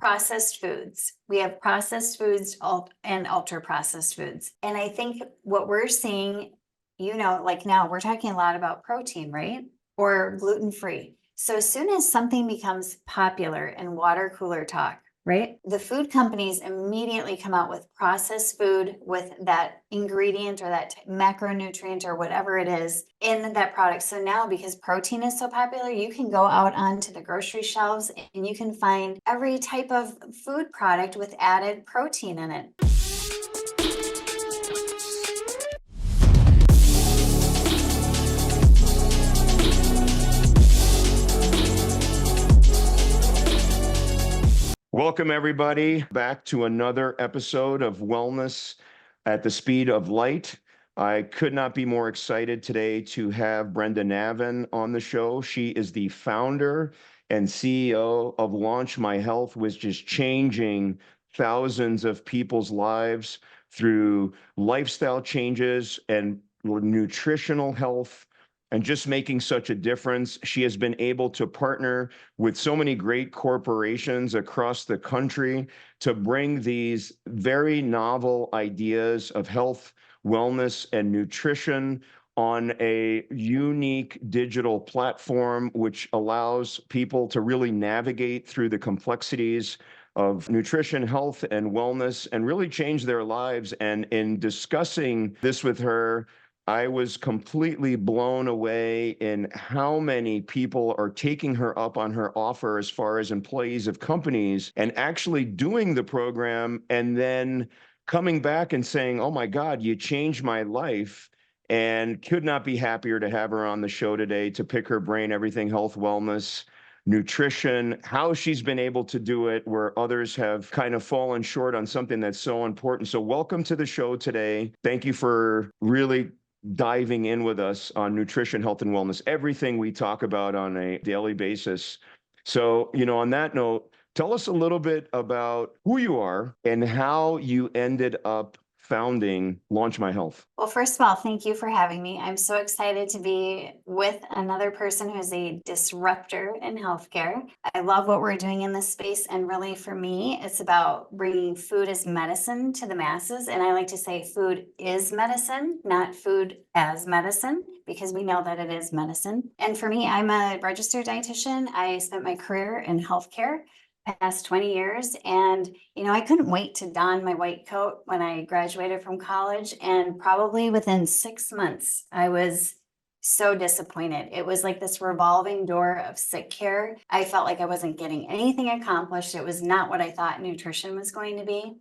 processed foods. We have processed foods and ultra processed foods. And I think what we're seeing, like now we're talking a lot about protein, right? Or gluten-free. So as soon as something becomes popular in water cooler talk, right? The food companies immediately come out with processed food with that ingredient or that macronutrient or whatever it is in that product. So now, because protein is so popular, you can go out onto the grocery shelves and you can find every type of food product with added protein in it. Welcome, everybody, back to another episode of Wellness at the Speed of Light. I could not be more excited today to have Brenda Navin on the show. She is the founder and CEO of Launch My Health, which is changing thousands of people's lives through lifestyle changes and nutritional health, and just making such a difference. She has been able to partner with so many great corporations across the country to bring these very novel ideas of health, wellness, and nutrition on a unique digital platform, which allows people to really navigate through the complexities of nutrition, health, and wellness, and really change their lives. And in discussing this with her, I was completely blown away in how many people are taking her up on her offer as far as employees of companies and actually doing the program and then coming back and saying, oh my God, you changed my life. And could not be happier to have her on the show today to pick her brain, everything health, wellness, nutrition, how she's been able to do it where others have kind of fallen short on something that's so important. So welcome to the show today. Thank you for really diving in with us on nutrition, health, and wellness, everything we talk about on a daily basis. So, on that note, tell us a little bit about who you are and how you ended up founding Launch My Health. Well, first of all, thank you for having me. I'm so excited to be with another person who's a disruptor in healthcare. I love what we're doing in this space. And really, for me, it's about bringing food as medicine to the masses. And I like to say food is medicine, not food as medicine, because we know that it is medicine. And for me, I'm a registered dietitian. I spent my career in healthcare, past 20 years. And, I couldn't wait to don my white coat when I graduated from college. And probably within 6 months, I was so disappointed. It was like this revolving door of sick care. I felt like I wasn't getting anything accomplished. It was not what I thought nutrition was going to be.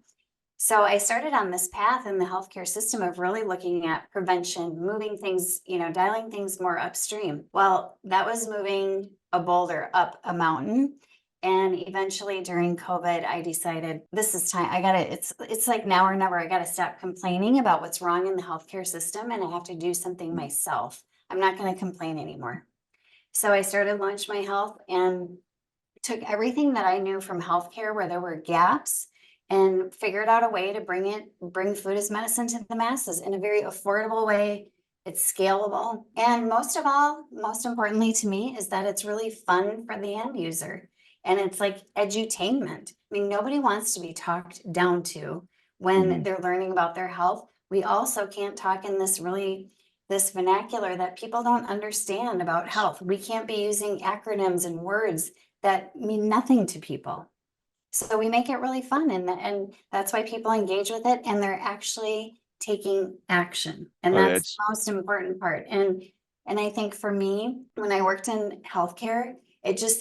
So I started on this path in the healthcare system of really looking at prevention, moving things, dialing things more upstream. Well, that was moving a boulder up a mountain. And eventually during COVID, I decided this is time. It's like now or never. I got to stop complaining about what's wrong in the healthcare system, and I have to do something myself. I'm not going to complain anymore. So I started Launch My Health and took everything that I knew from healthcare where there were gaps and figured out a way to bring food as medicine to the masses in a very affordable way. It's scalable. And most of all, most importantly to me, is that it's really fun for the end user. And it's like edutainment. I mean, nobody wants to be talked down to when they're learning about their health. We also can't talk in this vernacular that people don't understand about health. We can't be using acronyms and words that mean nothing to people. So we make it really fun, and that's why people engage with it, and they're actually taking action. And that's the most important part. And I think for me, when I worked in healthcare,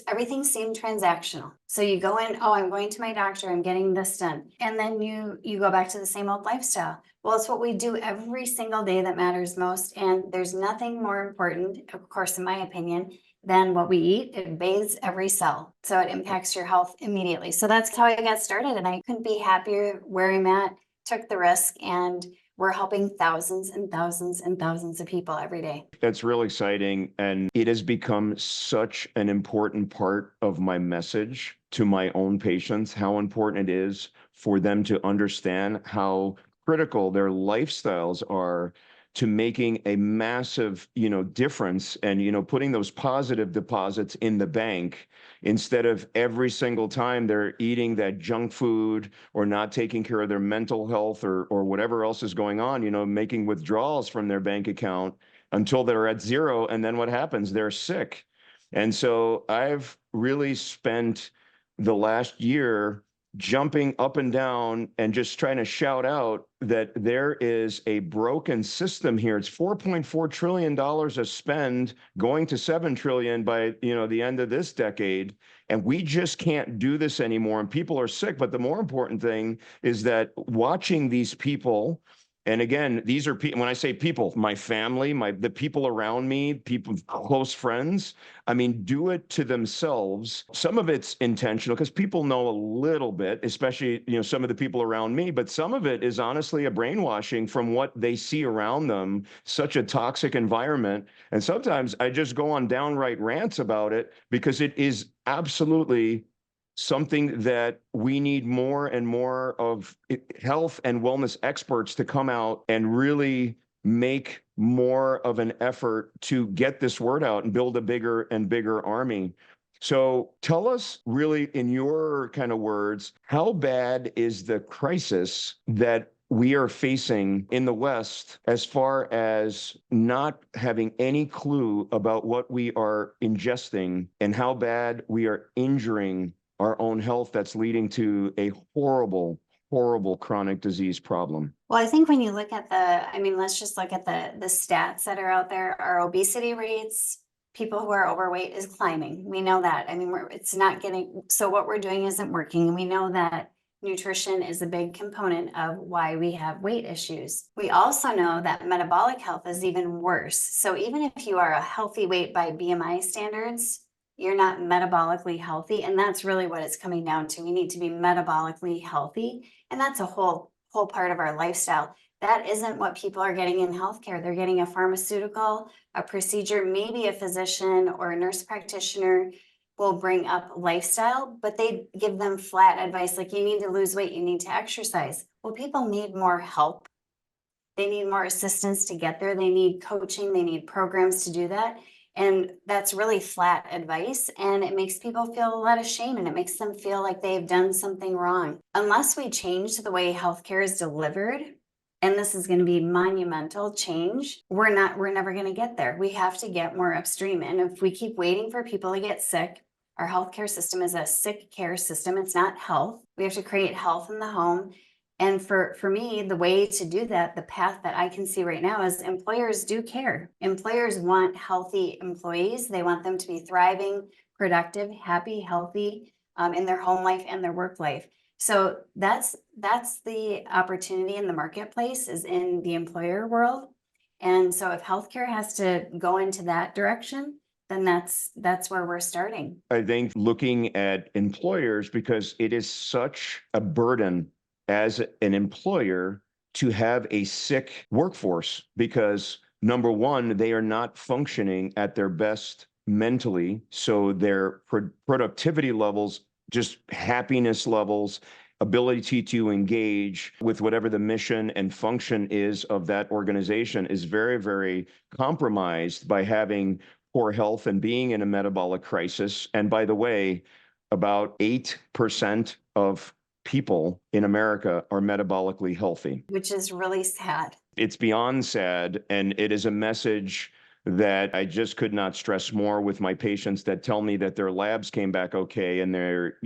everything seemed transactional. So you go in, oh, I'm going to my doctor, I'm getting this done. And then you go back to the same old lifestyle. Well, it's what we do every single day that matters most. And there's nothing more important, of course, in my opinion, than what we eat. It bathes every cell. So it impacts your health immediately. So that's how I got started. And I couldn't be happier where I'm at, took the risk, and we're helping thousands and thousands and thousands of people every day. That's really exciting. And it has become such an important part of my message to my own patients, how important it is for them to understand how critical their lifestyles are to making a massive, difference and, putting those positive deposits in the bank instead of every single time they're eating that junk food or not taking care of their mental health or whatever else is going on, making withdrawals from their bank account until they're at zero. And then what happens? They're sick. And so I've really spent the last year jumping up and down and just trying to shout out that there is a broken system here. It's $4.4 trillion of spend going to 7 trillion by, the end of this decade. And we just can't do this anymore. And people are sick. But the more important thing is that watching these people, and again, these are people, when I say people, my family, the people around me, people, close friends, I mean, do it to themselves. Some of it's intentional because people know a little bit, especially, some of the people around me, but some of it is honestly a brainwashing from what they see around them, such a toxic environment. And sometimes I just go on downright rants about it because it is absolutely something that we need more and more of health and wellness experts to come out and really make more of an effort to get this word out and build a bigger and bigger army. So tell us really in your kind of words, how bad is the crisis that we are facing in the West as far as not having any clue about what we are ingesting and how bad we are injuring our own health that's leading to a horrible, horrible chronic disease problem? Well, I think when you look at let's just look at the stats that are out there. Our obesity rates, people who are overweight is climbing. We know that. It's not getting, so what we're doing isn't working. We know that nutrition is a big component of why we have weight issues. We also know that metabolic health is even worse. So even if you are a healthy weight by BMI standards, you're not metabolically healthy. And that's really what it's coming down to. We need to be metabolically healthy. And that's a whole part of our lifestyle. That isn't what people are getting in healthcare. They're getting a pharmaceutical, a procedure, maybe a physician or a nurse practitioner will bring up lifestyle, but they give them flat advice like you need to lose weight, you need to exercise. Well, people need more help. They need more assistance to get there. They need coaching, they need programs to do that. And that's really flat advice. And it makes people feel a lot of shame and it makes them feel like they've done something wrong. Unless we change the way healthcare is delivered, and this is going to be monumental change, we're never going to get there. We have to get more upstream. And if we keep waiting for people to get sick, our healthcare system is a sick care system. It's not health. We have to create health in the home. And for me, the way to do that, the path that I can see right now is employers do care. Employers want healthy employees. They want them to be thriving, productive, happy, healthy in their home life and their work life. So that's the opportunity in the marketplace is in the employer world. And so if healthcare has to go into that direction, then that's where we're starting. I think looking at employers, because it is such a burden as an employer to have a sick workforce, because number one, they are not functioning at their best mentally. So their productivity levels, just happiness levels, ability to engage with whatever the mission and function is of that organization is very, very compromised by having poor health and being in a metabolic crisis. And by the way, about 8% of people in America are metabolically healthy, which is really sad. It's beyond sad. And it is a message that I just could not stress more with my patients that tell me that their labs came back okay and they're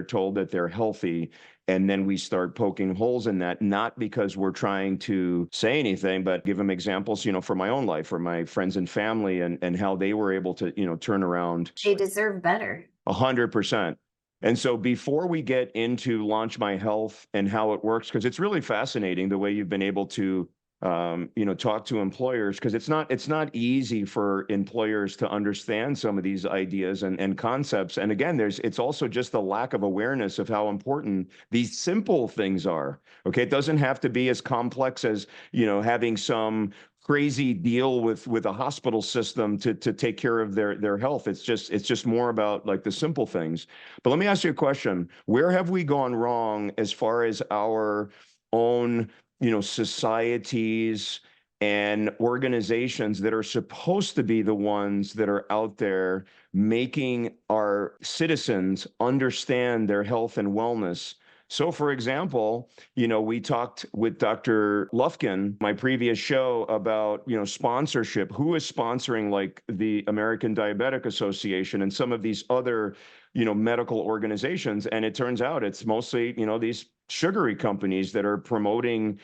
told that they're healthy. And then we start poking holes in that, not because we're trying to say anything, but give them examples, for my own life, for my friends and family and how they were able to, turn around. They deserve better. 100%. And so before we get into Launch My Health and how it works, because it's really fascinating the way you've been able to talk to employers, because it's not easy for employers to understand some of these ideas and concepts. And again, it's also just the lack of awareness of how important these simple things are. Okay, it doesn't have to be as complex as having some crazy deal with a hospital system to take care of their health. It's just more about like the simple things. But let me ask you a question. Where have we gone wrong as far as our own societies and organizations that are supposed to be the ones that are out there making our citizens understand their health and wellness. So, for example, we talked with Dr. Lufkin, my previous show, about, sponsorship. Who is sponsoring, like the American Diabetic Association and some of these other, medical organizations? And it turns out it's mostly, these sugary companies that are promoting,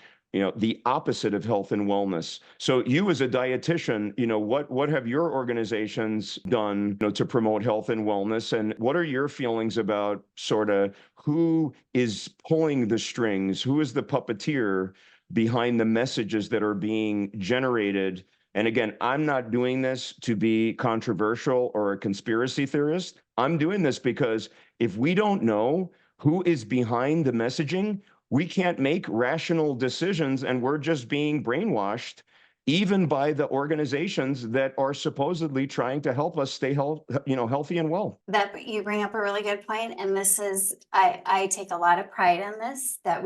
the opposite of health and wellness. So you as a dietitian, what have your organizations done, to promote health and wellness? And what are your feelings about sort of who is pulling the strings? Who is the puppeteer behind the messages that are being generated? And again, I'm not doing this to be controversial or a conspiracy theorist. I'm doing this because if we don't know who is behind the messaging, we can't make rational decisions, and we're just being brainwashed, even by the organizations that are supposedly trying to help us stay healthy and well. That you bring up a really good point, and this is, I take a lot of pride in this, that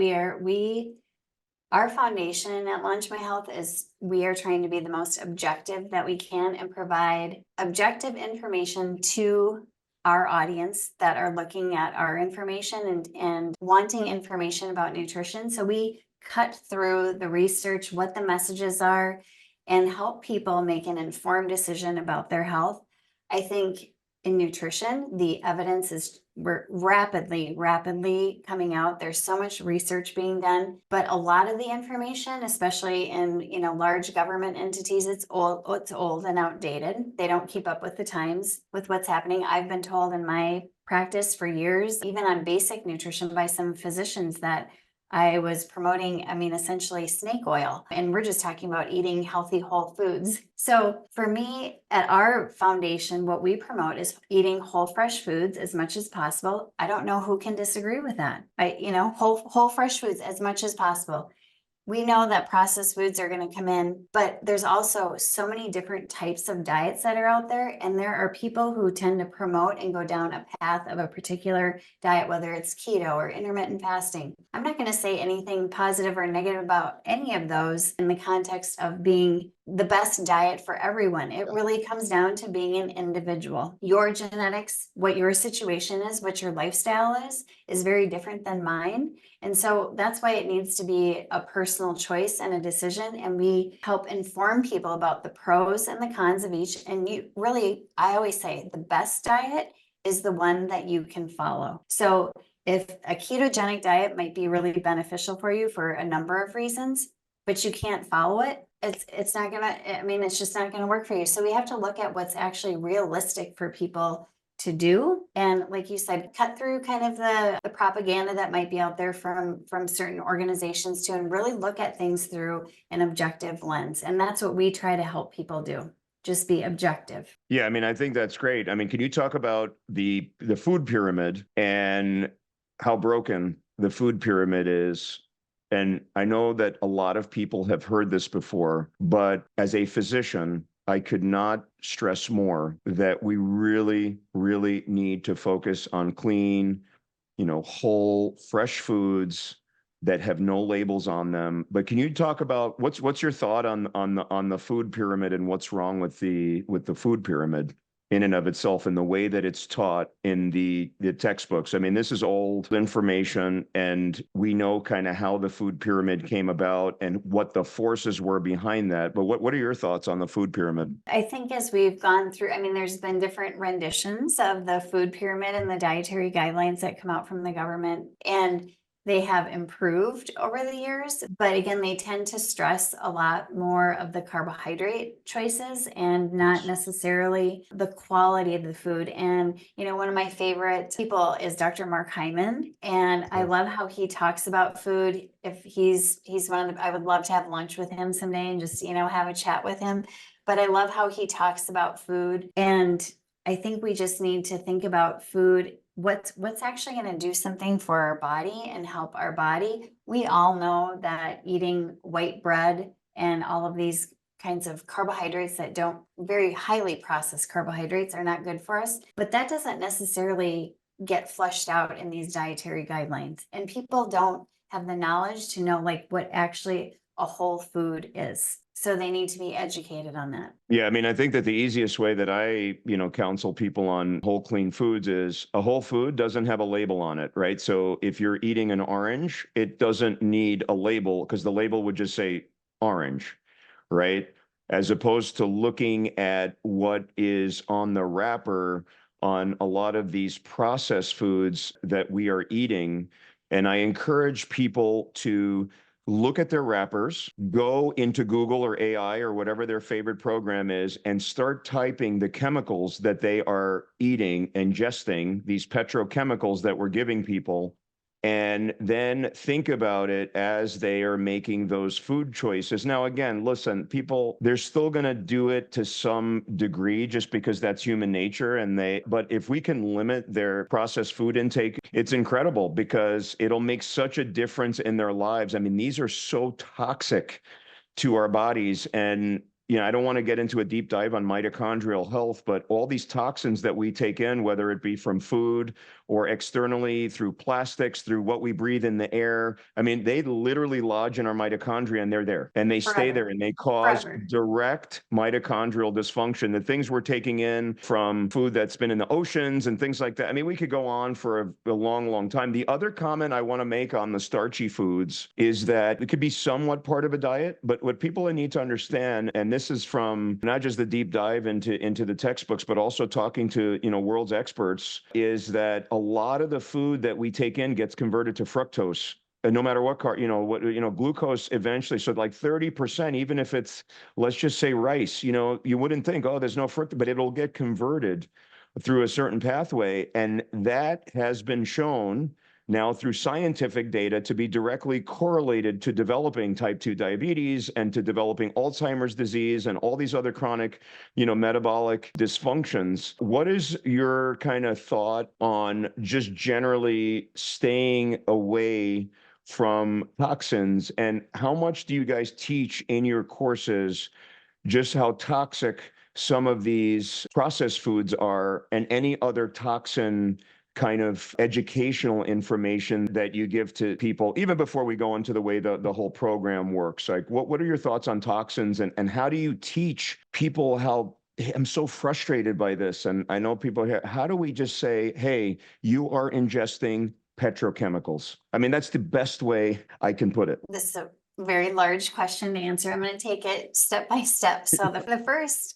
our foundation at Launch My Health is we are trying to be the most objective that we can and provide objective information to our audience that are looking at our information and wanting information about nutrition. So we cut through the research, what the messages are, and help people make an informed decision about their health. I think in nutrition, the evidence is rapidly coming out. There's so much research being done, but a lot of the information, especially in, large government entities, it's old and outdated. They don't keep up with the times with what's happening. I've been told in my practice for years, even on basic nutrition by some physicians, that I was promoting, essentially snake oil, and we're just talking about eating healthy whole foods. So for me, at our foundation, what we promote is eating whole fresh foods as much as possible. I don't know who can disagree with that. Whole fresh foods as much as possible. We know that processed foods are going to come in, but there's also so many different types of diets that are out there. And there are people who tend to promote and go down a path of a particular diet, whether it's keto or intermittent fasting. I'm not going to say anything positive or negative about any of those in the context of being the best diet for everyone. It really comes down to being an individual. Your genetics, what your situation is, what your lifestyle is very different than mine. And so that's why it needs to be a personal choice and a decision. And we help inform people about the pros and the cons of each. And I always say the best diet is the one that you can follow. So if a ketogenic diet might be really beneficial for you for a number of reasons, but you can't follow it, it's not gonna, it's just not gonna work for you. So we have to look at what's actually realistic for people to do. And like you said, cut through kind of the propaganda that might be out there from certain organizations too, and really look at things through an objective lens. And that's what we try to help people do. Just be objective. Yeah, I think that's great. Can you talk about the food pyramid and how broken the food pyramid is? And I know that a lot of people have heard this before, but as a physician, I could not stress more that we really, really need to focus on clean, whole, fresh foods that have no labels on them. But can you talk about what's your thought on the food pyramid and what's wrong with the food pyramid in and of itself and the way that it's taught in the textbooks? This is old information, and we know kind of how the food pyramid came about and what the forces were behind that. But what are your thoughts on the food pyramid? I think as we've gone through, there's been different renditions of the food pyramid and the dietary guidelines that come out from the government, and they have improved over the years, but again, they tend to stress a lot more of the carbohydrate choices and not necessarily the quality of the food. And, one of my favorite people is Dr. Mark Hyman, and I love how he talks about food. If he's one of the, I would love to have lunch with him someday and just, have a chat with him. But I love how he talks about food. And I think we just need to think about food, what's actually going to do something for our body and help our body. We all know that eating white bread and all of these kinds of carbohydrates that don't, very highly processed carbohydrates, are not good for us, but that doesn't necessarily get flushed out in these dietary guidelines. And people don't have the knowledge to know what actually a whole food is. So they need to be educated on that. Yeah, I mean, I think that the easiest way that I, counsel people on whole clean foods is a whole food doesn't have a label on it, right? So if you're eating an orange, it doesn't need a label because the label would just say orange, right? As opposed to looking at what is on the wrapper on a lot of these processed foods that we are eating. And I encourage people to look at their wrappers, go into Google or AI or whatever their favorite program is, and start typing the chemicals that they are eating, ingesting, these petrochemicals that we're giving people, and then think about it as they are making those food choices. Now, again, listen, people, they're still going to do it to some degree just because that's human nature. But if we can limit their processed food intake, it's incredible because it'll make such a difference in their lives. I mean, these are so toxic to our bodies. And I don't want to get into a deep dive on mitochondrial health, but all these toxins that we take in, whether it be from food or externally through plastics, through what we breathe in the air, I mean, they literally lodge in our mitochondria and they're there and they stay there and they cause direct mitochondrial dysfunction. The things we're taking in from food that's been in the oceans and things like that. I mean, we could go on for a long, long time. The other comment I want to make on the starchy foods is that it could be somewhat part of a diet, but what people need to understand, and this is from not just the deep dive into the textbooks, but also talking to, world's experts, is that a lot of the food that we take in gets converted to fructose. And no matter what glucose eventually. So like 30%, even if it's, let's just say rice, you wouldn't think, oh, there's no fructose, but it'll get converted through a certain pathway. And that has been shown now through scientific data to be directly correlated to developing type 2 diabetes and to developing Alzheimer's disease and all these other chronic, metabolic dysfunctions. What is your kind of thought on just generally staying away from toxins, and how much do you guys teach in your courses just how toxic some of these processed foods are and any other toxin kind of educational information that you give to people, even before we go into the way the whole program works? Like, what are your thoughts on toxins, and how do you teach people how? I'm so frustrated by this. And I know people here, how do we just say, hey, you are ingesting petrochemicals? I mean, that's the best way I can put it. This is a very large question to answer. I'm going to take it step by step. So the first,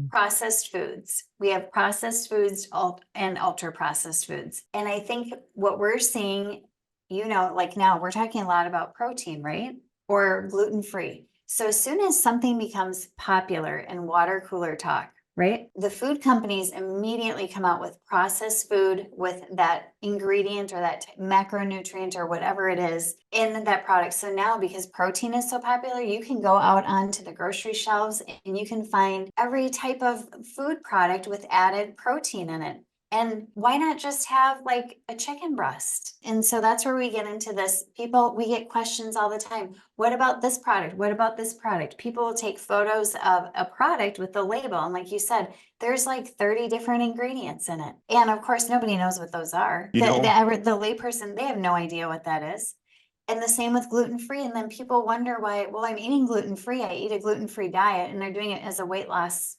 processed foods. We have processed foods and ultra processed foods. And I think what we're seeing, like now we're talking a lot about protein, right? Or gluten-free. So as soon as something becomes popular in water cooler talk, right? The food companies immediately come out with processed food with that ingredient or that macronutrient or whatever it is in that product. So now, because protein is so popular, you can go out onto the grocery shelves and you can find every type of food product with added protein in it. And why not just have like a chicken breast? And so that's where we get into this. We get questions all the time. What about this product? What about this product? People will take photos of a product with the label. And like you said, there's like 30 different ingredients in it. And of course, nobody knows what those are. The layperson, they have no idea what that is. And the same with gluten-free. And then people wonder why, well, I'm eating gluten-free. I eat a gluten-free diet, and they're doing it as a weight loss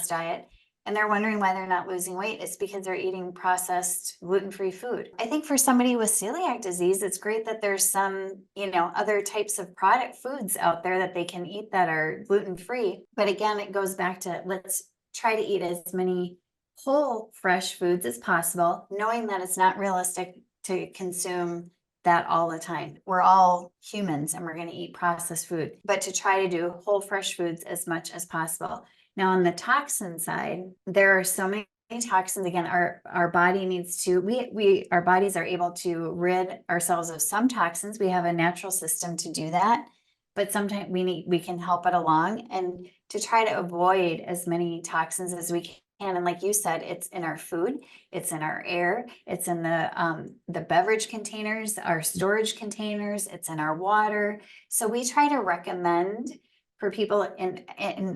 diet. And they're wondering why they're not losing weight. It's because they're eating processed gluten-free food. I think for somebody with celiac disease, it's great that there's some, other types of product foods out there that they can eat that are gluten-free. But again, it goes back to, let's try to eat as many whole, fresh foods as possible, knowing that it's not realistic to consume that all the time. We're all humans and we're going to eat processed food, but to try to do whole, fresh foods as much as possible. Now, on the toxin side, there are so many toxins. Again, our body needs to, our bodies are able to rid ourselves of some toxins. We have a natural system to do that, but sometimes we can help it along and to try to avoid as many toxins as we can. And like you said, it's in our food, it's in our air, it's in the beverage containers, our storage containers, it's in our water. So we try to recommend for people in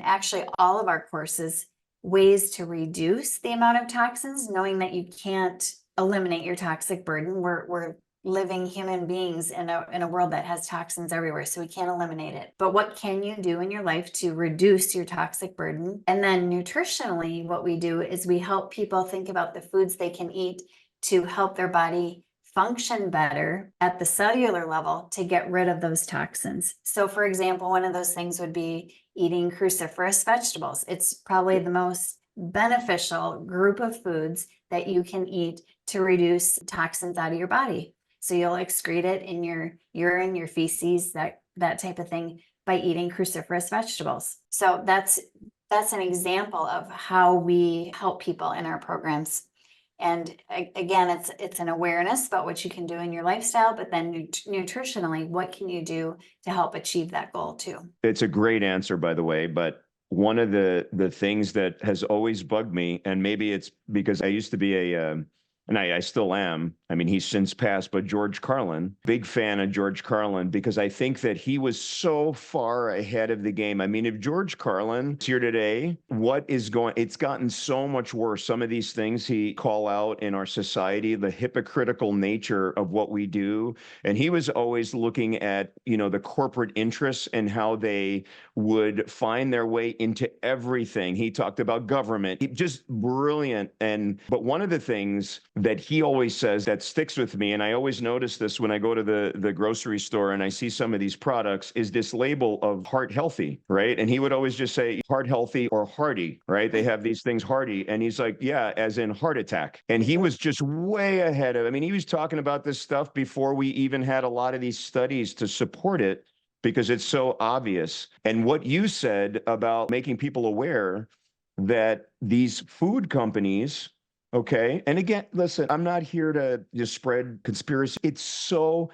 actually all of our courses ways to reduce the amount of toxins, knowing that you can't eliminate your toxic burden. We're living human beings in a world that has toxins everywhere, so we can't eliminate it. But what can you do in your life to reduce your toxic burden? And then nutritionally, what we do is we help people think about the foods they can eat to help their body function better at the cellular level to get rid of those toxins. So for example, one of those things would be eating cruciferous vegetables. It's probably the most beneficial group of foods that you can eat to reduce toxins out of your body. So you'll excrete it in your urine, your feces, that type of thing, by eating cruciferous vegetables. So that's an example of how we help people in our programs. And again, it's an awareness about what you can do in your lifestyle, but then nutritionally, what can you do to help achieve that goal too? It's a great answer, by the way, but one of the things that has always bugged me, and maybe it's because I used to be and I still am. I mean, he's since passed, but George Carlin, big fan of George Carlin, because I think that he was so far ahead of the game. I mean, if George Carlin is here today, it's gotten so much worse. Some of these things he call out in our society, the hypocritical nature of what we do. And he was always looking at, the corporate interests and how they would find their way into everything. He talked about government, just brilliant. But one of the things that he always says that sticks with me, and I always notice this when I go to the grocery store and I see some of these products, is this label of heart healthy, right? And he would always just say heart healthy or hearty, right? They have these things hearty. And he's like, yeah, as in heart attack. And he was just way ahead of, I mean, he was talking about this stuff before we even had a lot of these studies to support it, because it's so obvious. And what you said about making people aware that these food companies, okay. And again, listen, I'm not here to just spread conspiracy. It's so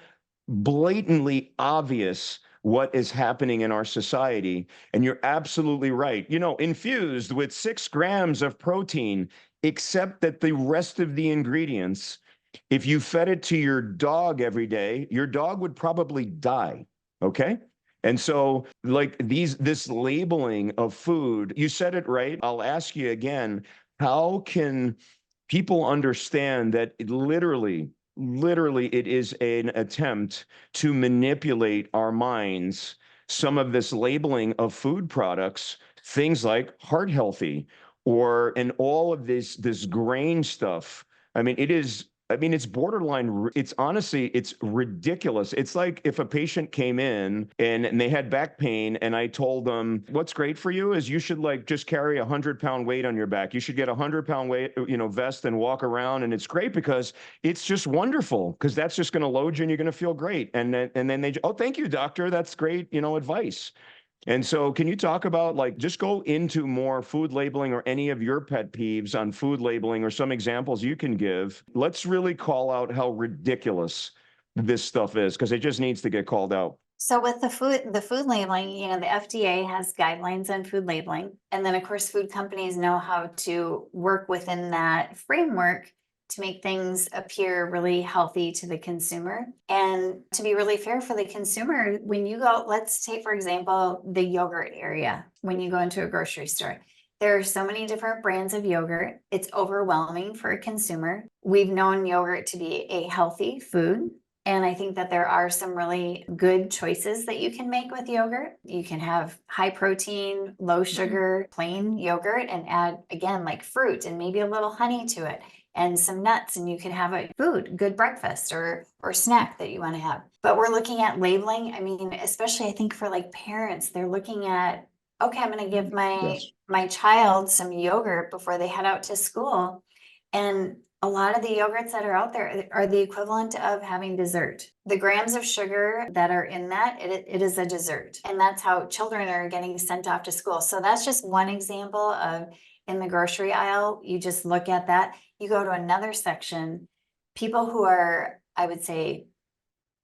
blatantly obvious what is happening in our society. And you're absolutely right. Infused with 6 grams of protein, except that the rest of the ingredients, if you fed it to your dog every day, your dog would probably die. Okay. And so, like this labeling of food, you said it right. I'll ask you again, how can people understand that literally it is an attempt to manipulate our minds? Some of this labeling of food products, things like heart healthy, and all of this grain stuff. I mean, it's borderline. It's honestly, it's ridiculous. It's like if a patient came in and they had back pain, and I told them, what's great for you is you should just carry 100-pound weight on your back. You should get 100-pound weight, vest and walk around. And it's great because it's just wonderful, because that's just going to load you and you're going to feel great. And then they, oh, thank you, doctor. That's great, advice. And so can you talk about, just go into more food labeling or any of your pet peeves on food labeling or some examples you can give? Let's really call out how ridiculous this stuff is, because it just needs to get called out. So with the food labeling, the FDA has guidelines on food labeling. And then of course, food companies know how to work within that framework to make things appear really healthy to the consumer. And to be really fair for the consumer, when you go, let's take, for example, the yogurt area, when you go into a grocery store, there are so many different brands of yogurt. It's overwhelming for a consumer. We've known yogurt to be a healthy food. And I think that there are some really good choices that you can make with yogurt. You can have high protein, low sugar, plain yogurt, and add, again, like fruit and maybe a little honey to it and some nuts, and you can have a good breakfast or snack that you want to have. But we're looking at labeling. I mean, especially I think for parents, they're looking at, okay, I'm going to give my child some yogurt before they head out to school. And a lot of the yogurts that are out there are the equivalent of having dessert. The grams of sugar that are in that, it is a dessert. And that's how children are getting sent off to school. So that's just one example of, in the grocery aisle, you just look at that. You go to another section, people who are, I would say,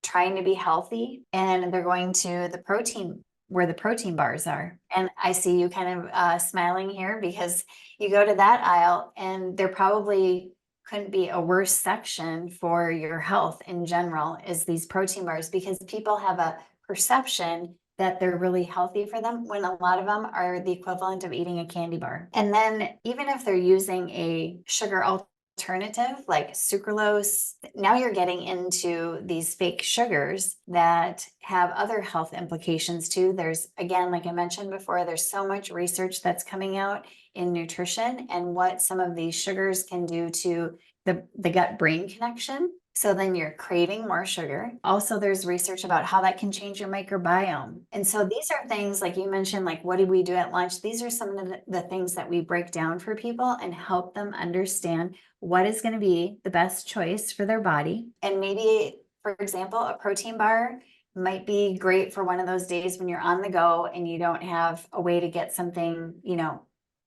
trying to be healthy, and they're going to the protein, where the protein bars are. And I see you kind of smiling here, because you go to that aisle and there probably couldn't be a worse section for your health in general is these protein bars, because people have a perception that they're really healthy for them, when a lot of them are the equivalent of eating a candy bar. And then even if they're using a sugar alternative like sucralose. Now you're getting into these fake sugars that have other health implications too. There's, again, like I mentioned before, there's so much research that's coming out in nutrition and what some of these sugars can do to the gut brain connection. So then you're craving more sugar. Also, there's research about how that can change your microbiome. And so these are things like you mentioned, like what did we do at lunch? These are some of the things that we break down for people and help them understand what is going to be the best choice for their body. And maybe, for example, a protein bar might be great for one of those days when you're on the go and you don't have a way to get something,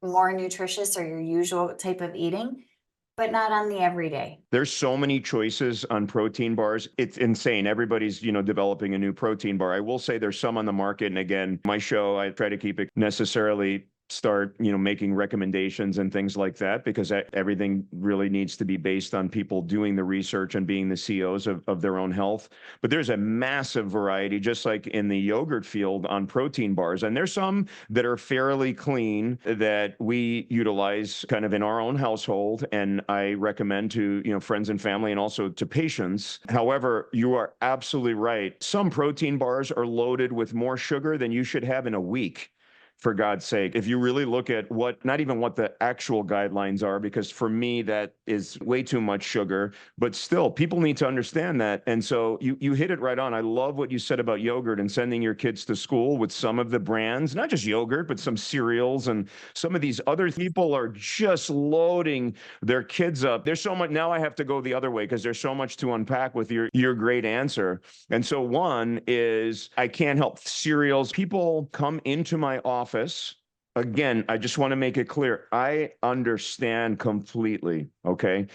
more nutritious or your usual type of eating, but not on the everyday. There's so many choices on protein bars. It's insane. Everybody's, developing a new protein bar. I will say there's some on the market. And again, my show, I try to keep it necessarily start, making recommendations and things like that, because everything really needs to be based on people doing the research and being the CEOs of their own health. But there's a massive variety, just like in the yogurt field, on protein bars. And there's some that are fairly clean that we utilize kind of in our own household. And I recommend to, friends and family and also to patients. However, you are absolutely right. Some protein bars are loaded with more sugar than you should have in a week. For God's sake, if you really look at not even what the actual guidelines are, because for me, that is way too much sugar, but still people need to understand that. And so you hit it right on. I love what you said about yogurt and sending your kids to school with some of the brands, not just yogurt, but some cereals and some of these other people are just loading their kids up. There's so much. Now I have to go the other way because there's so much to unpack with your great answer. And so one is I can't help cereals. People come into my office. Again, I just want to make it clear. I understand completely. Okay.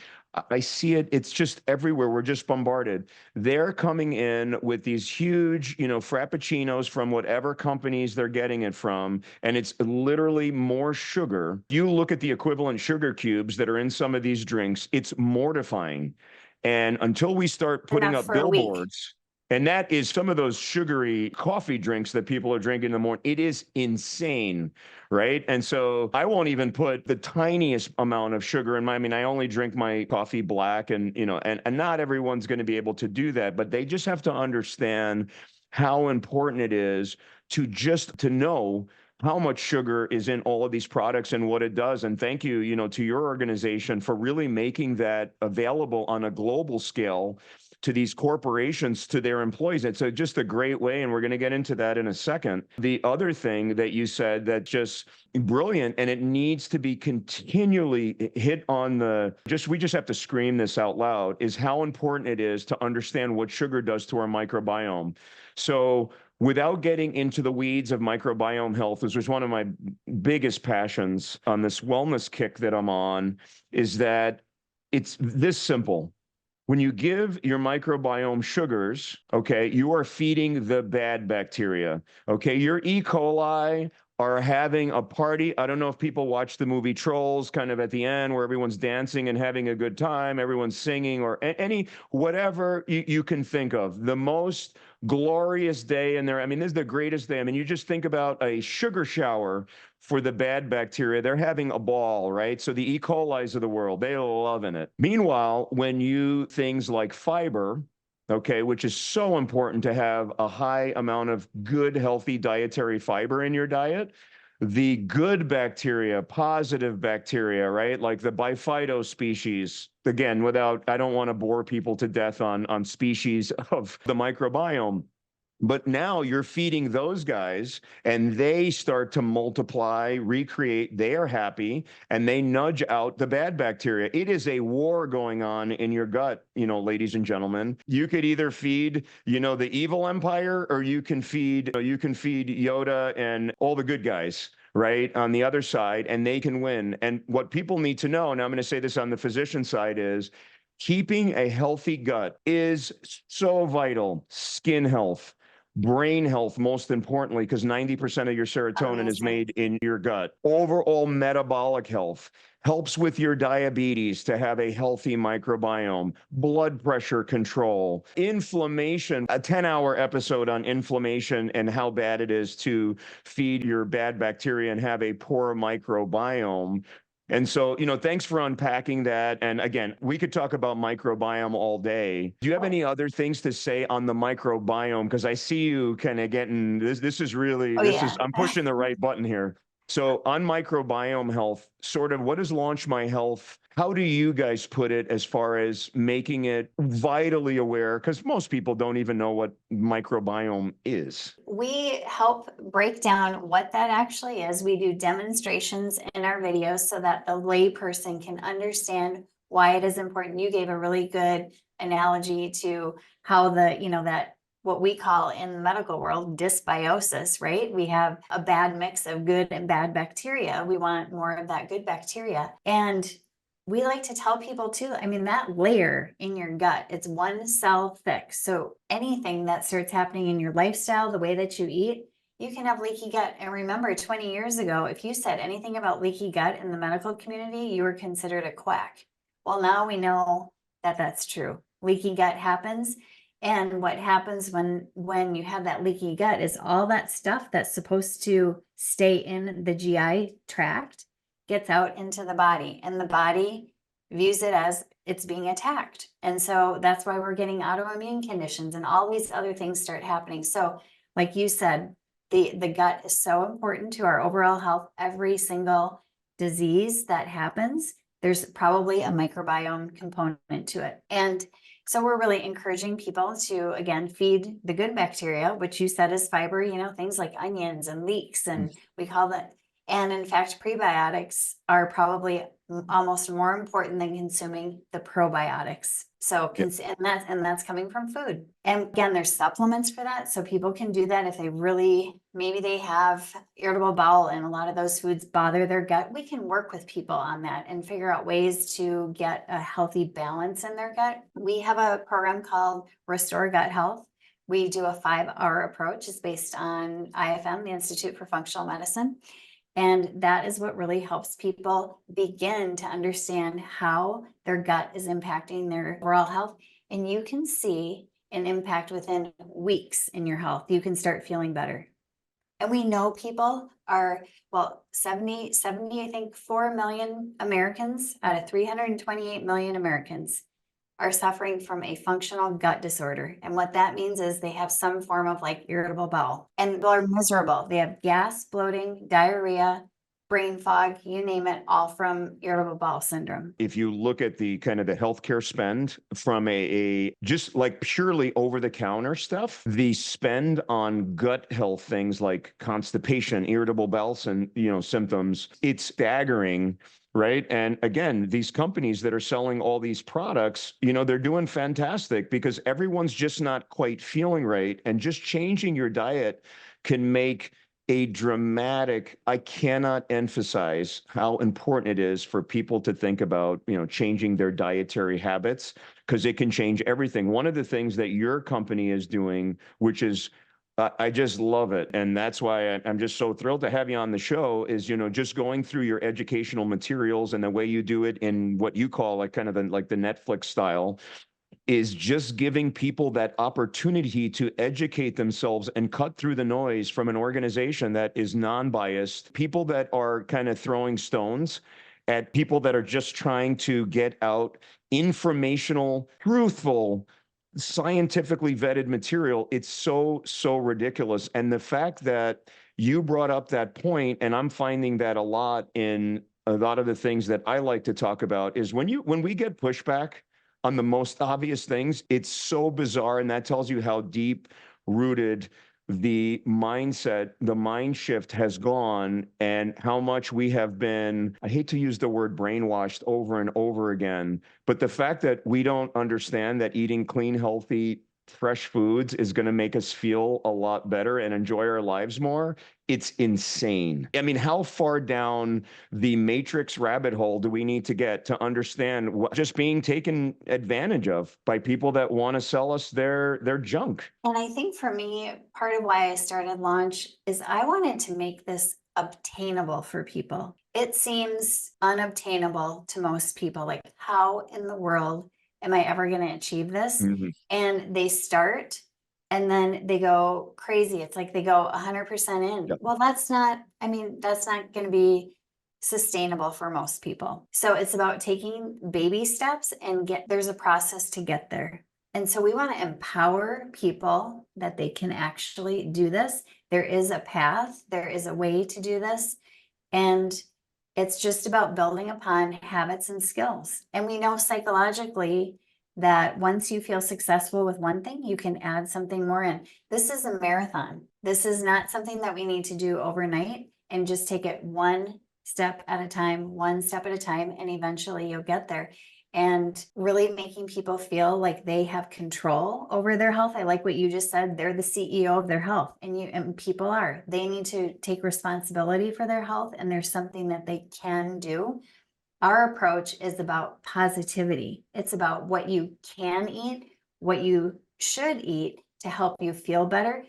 I see it. It's just everywhere. We're just bombarded. They're coming in with these huge, frappuccinos from whatever companies they're getting it from. And it's literally more sugar. You look at the equivalent sugar cubes that are in some of these drinks, it's mortifying. And until we start putting Enough up for a week. billboards, and that is some of those sugary coffee drinks that people are drinking in the morning. It is insane, right? And so I won't even put the tiniest amount of sugar in I mean, I only drink my coffee black and, and not everyone's going to be able to do that, but they just have to understand how important it is to know how much sugar is in all of these products and what it does. And thank you, to your organization for really making that available on a global scale to these corporations, to their employees. It's just a great way, and we're going to get into that in a second. The other thing that you said that just brilliant, and it needs to be continually hit on we just have to scream this out loud, is how important it is to understand what sugar does to our microbiome. So without getting into the weeds of microbiome health, which was one of my biggest passions on this wellness kick that I'm on, is that it's this simple. When you give your microbiome sugars, okay, you are feeding the bad bacteria, okay? Your E. coli are having a party. I don't know if people watch the movie Trolls kind of at the end where everyone's dancing and having a good time, everyone's singing, or whatever you can think of. The most glorious day in there. I mean, this is the greatest day. I mean, you just think about a sugar shower for the bad bacteria. They're having a ball, right? So the E. colis of the world, they're loving it. Meanwhile, when things like fiber, okay, which is so important to have a high amount of good, healthy dietary fiber in your diet, the good bacteria, positive bacteria, right? Like the Bifido species. Again, I don't want to bore people to death on species of the microbiome. But now you're feeding those guys and they start to multiply, recreate, they are happy, and they nudge out the bad bacteria. It is a war going on in your gut, ladies and gentlemen. You could either feed, the evil empire, or you can feed Yoda and all the good guys, right, on the other side, and they can win. And what people need to know, and I'm going to say this on the physician side, is keeping a healthy gut is so vital. Skin health, brain health, most importantly, because 90% of your serotonin is made in your gut. Overall metabolic health helps with your diabetes to have a healthy microbiome, blood pressure control, inflammation, a 10-hour episode on inflammation and how bad it is to feed your bad bacteria and have a poor microbiome. And so, thanks for unpacking that. And again, we could talk about microbiome all day. Do you have any other things to say on the microbiome? Because I see you kind of getting this. Oh yeah. I'm pushing the right button here. So on microbiome health, sort of what is Launch My Health? How do you guys put it as far as making it vitally aware? Because most people don't even know what microbiome is. We help break down what that actually is. We do demonstrations in our videos so that the layperson can understand why it is important. You gave a really good analogy to how that what we call in the medical world dysbiosis, right? We have a bad mix of good and bad bacteria. We want more of that good bacteria. And we like to tell people too, I mean, that layer in your gut, it's one cell thick. So anything that starts happening in your lifestyle, the way that you eat, you can have leaky gut. And remember, 20 years ago, if you said anything about leaky gut in the medical community, you were considered a quack. Well, now we know that that's true. Leaky gut happens. And what happens when you have that leaky gut is all that stuff that's supposed to stay in the GI tract gets out into the body, and the body views it as it's being attacked. And so that's why we're getting autoimmune conditions and all these other things start happening. So like you said, the gut is so important to our overall health. Every single disease that happens, there's probably a microbiome component to it. And so we're really encouraging people to, again, feed the good bacteria, which you said is fiber, things like onions and leeks, and we call that. And in fact, prebiotics are probably almost more important than consuming the probiotics. So, and that's coming from food. And again, there's supplements for that. So people can do that if they really, maybe they have irritable bowel and a lot of those foods bother their gut. We can work with people on that and figure out ways to get a healthy balance in their gut. We have a program called Restore Gut Health. We do a 5-hour approach. It's based on IFM, the Institute for Functional Medicine. And that is what really helps people begin to understand how their gut is impacting their overall health. And you can see an impact within weeks in your health. You can start feeling better. And we know people are, 70, I think 4 million Americans out of 328 million Americans are suffering from a functional gut disorder. And what that means is they have some form of like irritable bowel, and they're miserable. They have gas, bloating, diarrhea, brain fog, you name it, all from irritable bowel syndrome. If you look at the kind of the healthcare spend from a just like purely over the counter stuff, the spend on gut health things like constipation, irritable bowel symptoms, it's staggering. Right. And again, these companies that are selling all these products, they're doing fantastic because everyone's just not quite feeling right. And just changing your diet can make a dramatic, I cannot emphasize how important it is for people to think about, changing their dietary habits, because it can change everything. One of the things that your company is doing, which is I just love it. And that's why I'm just so thrilled to have you on the show is, just going through your educational materials and the way you do it in what you call like kind of the Netflix style is just giving people that opportunity to educate themselves and cut through the noise from an organization that is non-biased, people that are kind of throwing stones at people that are just trying to get out informational, truthful, scientifically vetted material. It's so ridiculous. And the fact that you brought up that point, and I'm finding that a lot in a lot of the things that I like to talk about, is when we get pushback on the most obvious things, it's so bizarre. And that tells you how deep rooted the mindset, the mind shift has gone, and how much we have been, I hate to use the word brainwashed over and over again, but the fact that we don't understand that eating clean, healthy, fresh foods is going to make us feel a lot better and enjoy our lives more, it's insane. I mean, how far down the matrix rabbit hole do we need to get to understand what just being taken advantage of by people that want to sell us their junk? And I think for me, part of why I started Launch is I wanted to make this obtainable for people. It seems unobtainable to most people. Like, how in the world am I ever going to achieve this? Mhm. And they start and then they go crazy. It's like they go 100% in. Yep. Well, that's not going to be sustainable for most people. So it's about taking baby steps and there's a process to get there. And so we want to empower people that they can actually do this. There is a path, there is a way to do this. And it's just about building upon habits and skills. And we know psychologically that once you feel successful with one thing, you can add something more in. This is a marathon. This is not something that we need to do overnight, and just take it one step at a time, and eventually you'll get there. And really making people feel like they have control over their health. I like what you just said. They're the CEO of their health, and people are. They need to take responsibility for their health, and there's something that they can do. Our approach is about positivity. It's about what you can eat, what you should eat to help you feel better.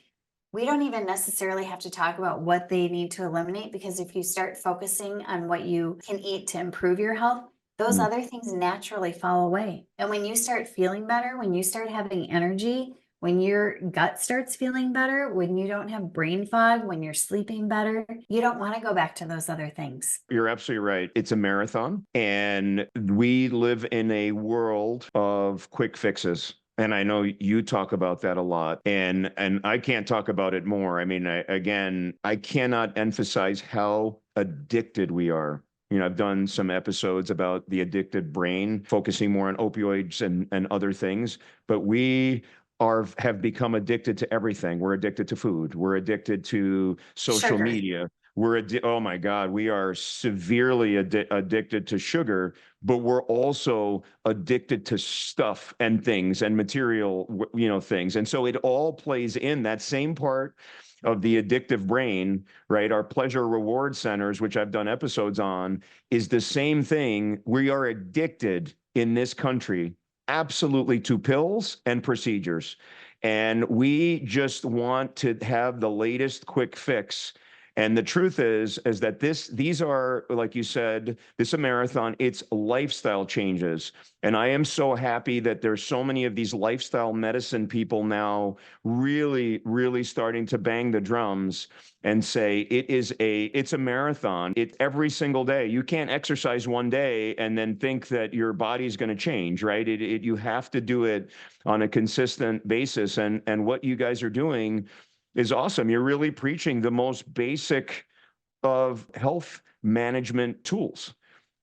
We don't even necessarily have to talk about what they need to eliminate, because if you start focusing on what you can eat to improve your health, those other things naturally fall away. And when you start feeling better, when you start having energy, when your gut starts feeling better, when you don't have brain fog, when you're sleeping better, you don't want to go back to those other things. You're absolutely right. It's a marathon, and we live in a world of quick fixes. And I know you talk about that a lot, and I can't talk about it more. I mean, I cannot emphasize how addicted we are. You know, I've done some episodes about the addicted brain, focusing more on opioids and other things, but have become addicted to everything. We're addicted to food. We're addicted to social Sugar. media. Oh my God, we are severely addicted to sugar, but we're also addicted to stuff and things and material, things. And so it all plays in that same part of the addictive brain, right? Our pleasure reward centers, which I've done episodes on, is the same thing. We are addicted in this country absolutely to pills and procedures. And we just want to have the latest quick fix. And the truth is that these are, like you said, this is a marathon. It's lifestyle changes. And I am so happy that there's so many of these lifestyle medicine people now really, really starting to bang the drums and say it's a marathon. It's every single day. You can't exercise one day and then think that your body's going to change, right? You have to do it on a consistent basis. And what you guys are doing is awesome. You're really preaching the most basic of health management tools.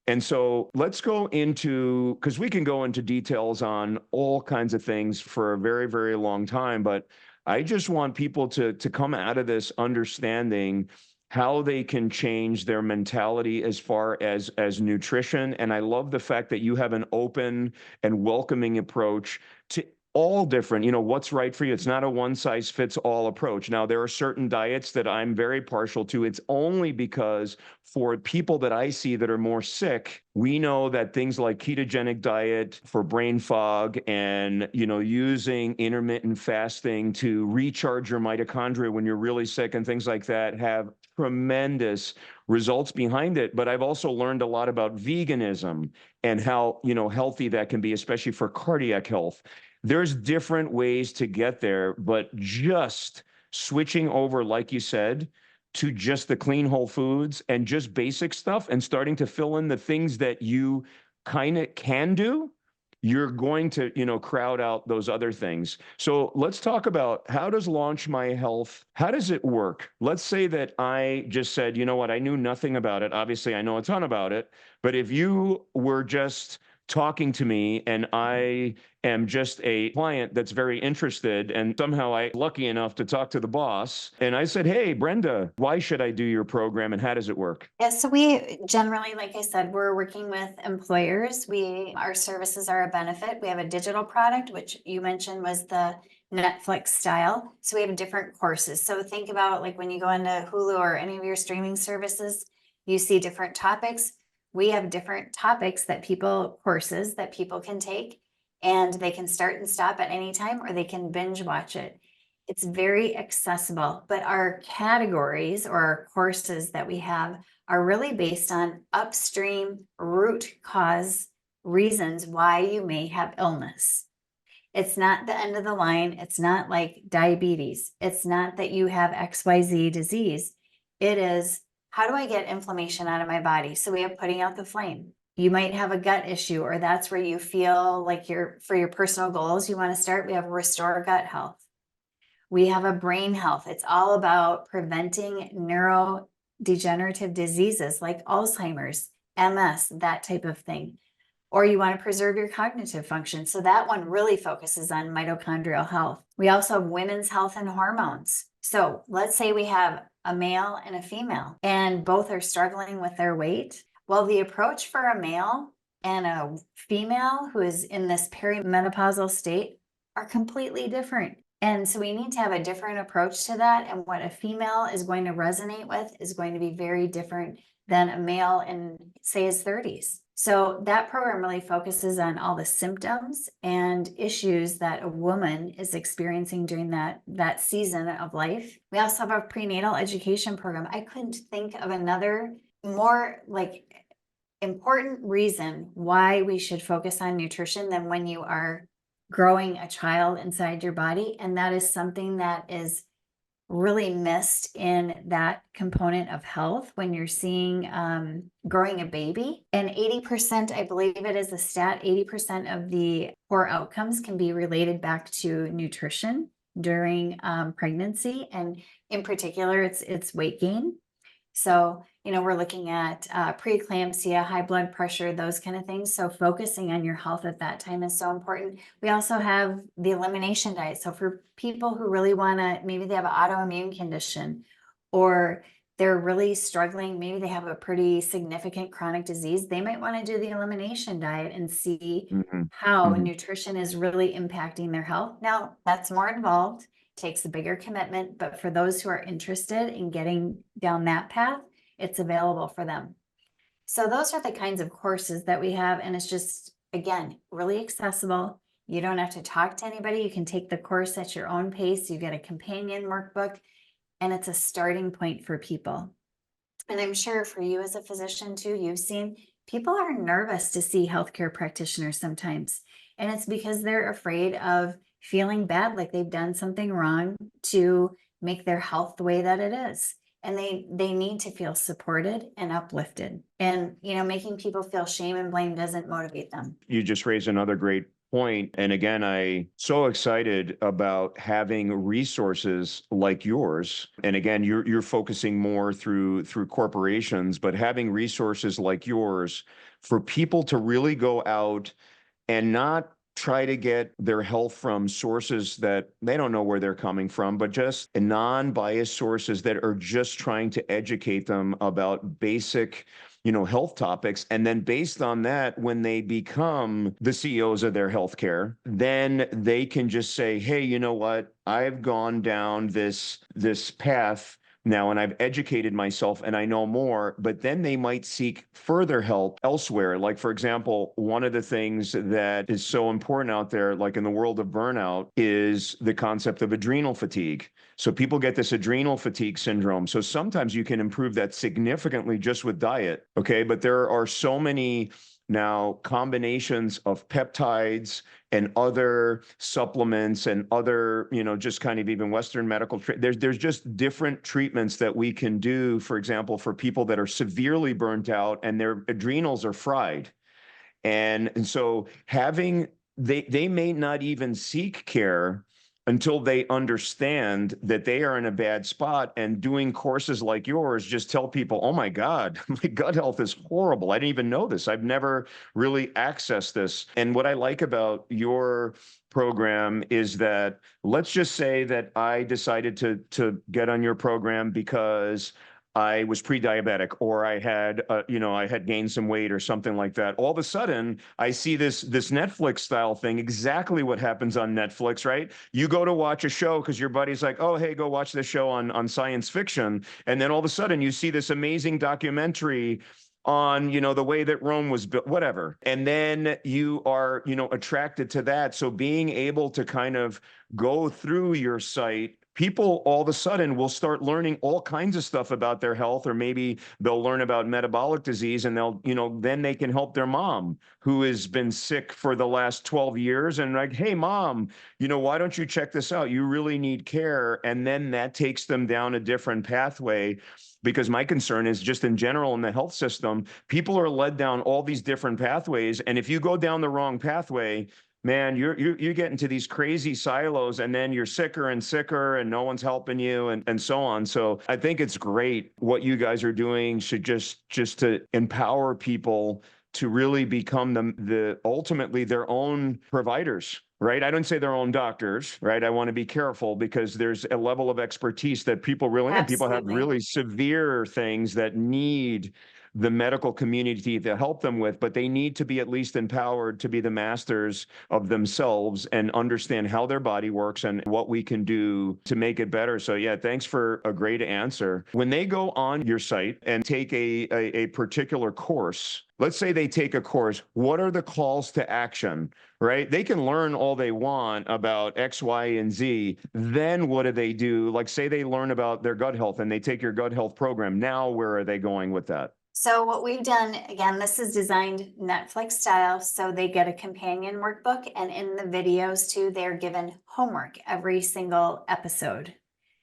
And so let's go into, because we can go into details on all kinds of things for a very, very long time, but I just want people to come out of this understanding how they can change their mentality as far as nutrition. And I love the fact that you have an open and welcoming approach to all different, what's right for you. It's not a one size fits all approach. Now, there are certain diets that I'm very partial to. It's only because for people that I see that are more sick, we know that things like ketogenic diet for brain fog and, using intermittent fasting to recharge your mitochondria when you're really sick and things like that have tremendous results behind it. But I've also learned a lot about veganism and how, healthy that can be, especially for cardiac health. There's different ways to get there, but just switching over, like you said, to just the clean whole foods and just basic stuff and starting to fill in the things that you kind of can do, you're going to, crowd out those other things. So let's talk about, how does Launch My Health, how does it work? Let's say that I just said, you know what, I knew nothing about it. Obviously, I know a ton about it, but if you were just talking to me and I am just a client that's very interested, and somehow I'm lucky enough to talk to the boss, and I said, hey, Brenda, why should I do your program and how does it work? Yeah, so we generally, like I said, we're working with employers. Our services are a benefit. We have a digital product, which you mentioned was the Netflix style. So we have different courses. So think about like when you go into Hulu or any of your streaming services, you see different topics. We have different topics courses that people can take, and they can start and stop at any time, or they can binge watch it. It's very accessible, but our categories or our courses that we have are really based on upstream root cause reasons why you may have illness. It's not the end of the line. It's not like diabetes. It's not that you have XYZ disease. It is, how do I get inflammation out of my body? So we have putting out the flame. You might have a gut issue, or that's where you feel like for your personal goals, you want to start. We have restore gut health. We have a brain health. It's all about preventing neurodegenerative diseases like Alzheimer's, MS, that type of thing. Or you want to preserve your cognitive function. So that one really focuses on mitochondrial health. We also have women's health and hormones. So let's say we have a male and a female, and both are struggling with their weight. Well, the approach for a male and a female who is in this perimenopausal state are completely different. And so we need to have a different approach to that. And what a female is going to resonate with is going to be very different than a male in, say, his 30s. So that program really focuses on all the symptoms and issues that a woman is experiencing during that season of life. We also have a prenatal education program. I couldn't think of another more important reason why we should focus on nutrition than when you are growing a child inside your body. And that is something that is really missed in that component of health when you're seeing growing a baby. And 80%, I believe it is a stat, 80% of the poor outcomes can be related back to nutrition during pregnancy. And in particular, it's weight gain. So, we're looking at preeclampsia, high blood pressure, those kind of things. So focusing on your health at that time is so important. We also have the elimination diet. So for people who really want to, maybe they have an autoimmune condition, or they're really struggling, maybe they have a pretty significant chronic disease, they might want to do the elimination diet and see how nutrition is really impacting their health. Now, that's more involved, takes a bigger commitment, but for those who are interested in getting down that path, it's available for them. So those are the kinds of courses that we have. And it's just, again, really accessible. You don't have to talk to anybody. You can take the course at your own pace. You get a companion workbook, and it's a starting point for people. And I'm sure for you as a physician too, you've seen people are nervous to see healthcare practitioners sometimes. And it's because they're afraid of feeling bad, like they've done something wrong to make their health the way that it is. And they need to feel supported and uplifted. And, making people feel shame and blame doesn't motivate them. You just raised another great point. And again, I'm so excited about having resources like yours. And again, you're focusing more through corporations, but having resources like yours for people to really go out and not try to get their health from sources that they don't know where they're coming from, but just non-biased sources that are just trying to educate them about basic, health topics. And then based on that, when they become the CEOs of their healthcare, then they can just say, hey, you know what? I've gone down this path now, and I've educated myself and I know more, but then they might seek further help elsewhere. Like, for example, one of the things that is so important out there, like in the world of burnout, is the concept of adrenal fatigue. So people get this adrenal fatigue syndrome. So sometimes you can improve that significantly just with diet. Okay. But there are so many now combinations of peptides and other supplements and other, just kind of even Western medical, there's just different treatments that we can do, for example, for people that are severely burnt out and their adrenals are fried. And so they may not even seek care until they understand that they are in a bad spot. And doing courses like yours just tell people, oh my God, my gut health is horrible. I didn't even know this. I've never really accessed this. And what I like about your program is that, let's just say that I decided to get on your program because I was pre-diabetic, or I had, I had gained some weight or something like that. All of a sudden, I see this Netflix style thing, exactly what happens on Netflix, right? You go to watch a show because your buddy's like, oh, hey, go watch this show on science fiction. And then all of a sudden you see this amazing documentary on, the way that Rome was built, whatever. And then you are, attracted to that. So being able to kind of go through your site people all of a sudden will start learning all kinds of stuff about their health, or maybe they'll learn about metabolic disease, and they'll, then they can help their mom who has been sick for the last 12 years, and like, hey, mom, why don't you check this out? You really need care. And then that takes them down a different pathway. Because my concern is just in general in the health system, people are led down all these different pathways. And if you go down the wrong pathway, man, you get into these crazy silos, and then you're sicker and sicker, and no one's helping you, and so on. So I think it's great what you guys are doing, should just to empower people to really become the ultimately their own providers. Right. I don't say their own doctors. Right. I want to be careful, because there's a level of expertise that people really need. People have Absolutely. really severe things that need the medical community to help them with, but they need to be at least empowered to be the masters of themselves and understand how their body works and what we can do to make it better. So yeah, thanks for a great answer. When they go on your site and take a particular course, let's say they take a course, what are the calls to action, right? They can learn all they want about X, Y, and Z. Then what do they do? Like, say they learn about their gut health and they take your gut health program. Now, where are they going with that? So what we've done, again, this is designed Netflix style. So they get a companion workbook, and in the videos too, they're given homework every single episode.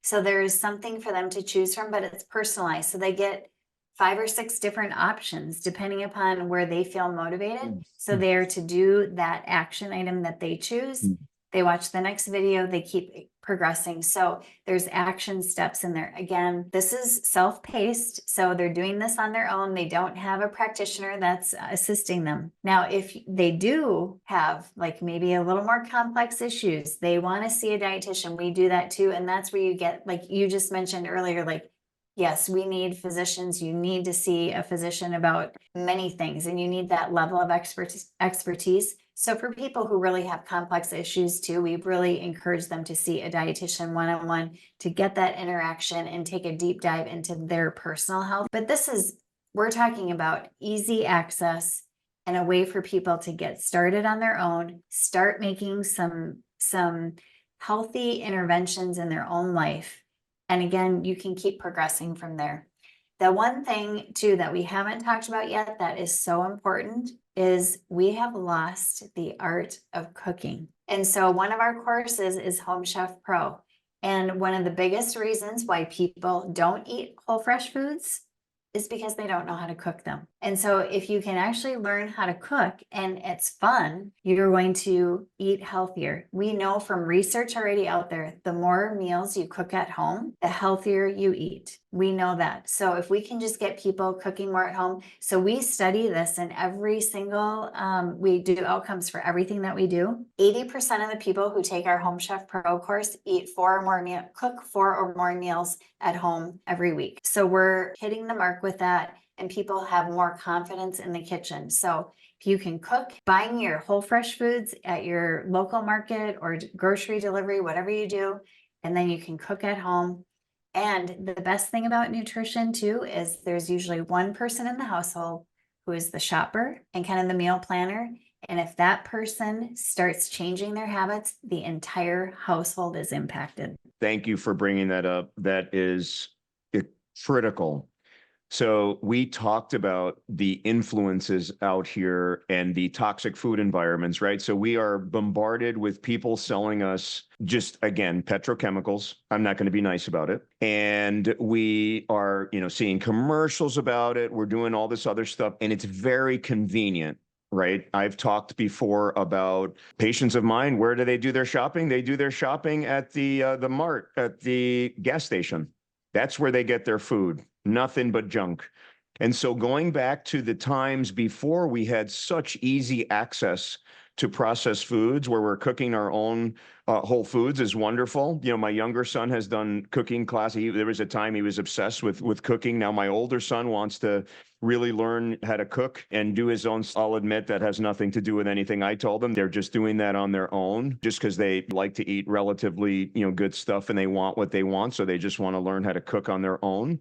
So there is something for them to choose from, but it's personalized. So they get 5 or 6 different options depending upon where they feel motivated. So they're to do that action item that they choose. They watch the next video, they keep progressing. So there's action steps in there. Again, this is self-paced. So they're doing this on their own. They don't have a practitioner that's assisting them. Now, if they do have like maybe a little more complex issues, they want to see a dietitian, we do that too. And that's where you get, like you just mentioned earlier, like, yes, we need physicians. You need to see a physician about many things, and you need that level of expertise. So for people who really have complex issues too, we really encourage them to see a dietitian one-on-one to get that interaction and take a deep dive into their personal health. But we're talking about easy access and a way for people to get started on their own, start making some healthy interventions in their own life. And again, you can keep progressing from there. The one thing too that we haven't talked about yet that is so important is we have lost the art of cooking. And so one of our courses is Home Chef Pro. And one of the biggest reasons why people don't eat whole fresh foods is because they don't know how to cook them. And so if you can actually learn how to cook and it's fun, you're going to eat healthier. We know from research already out there, the more meals you cook at home, the healthier you eat. We know that. So if we can just get people cooking more at home. So we study this in every single, we do outcomes for everything that we do. 80% of the people who take our Home Chef Pro course eat cook 4 or more meals at home every week. So we're hitting the mark with that, and people have more confidence in the kitchen. So if you can cook, buying your whole fresh foods at your local market or grocery delivery, whatever you do, and then you can cook at home. And the best thing about nutrition too is there's usually one person in the household who is the shopper and kind of the meal planner. And if that person starts changing their habits, the entire household is impacted. Thank you for bringing that up. That is critical. So we talked about the influences out here and the toxic food environments, right? So we are bombarded with people selling us just, again, petrochemicals. I'm not going to be nice about it. And we are, seeing commercials about it. We're doing all this other stuff, and it's very convenient. Right. I've talked before about patients of mine. Where do they do their shopping? They do their shopping at the mart, at the gas station. That's where they get their food. Nothing but junk. And so going back to the times before we had such easy access to processed foods, where we're cooking our own whole foods, is wonderful. My younger son has done cooking class. There was a time he was obsessed with cooking. Now my older son wants to really learn how to cook and do his own. I'll admit that has nothing to do with anything I told them. They're just doing that on their own, just because they like to eat relatively, good stuff, and they want what they want. So they just want to learn how to cook on their own.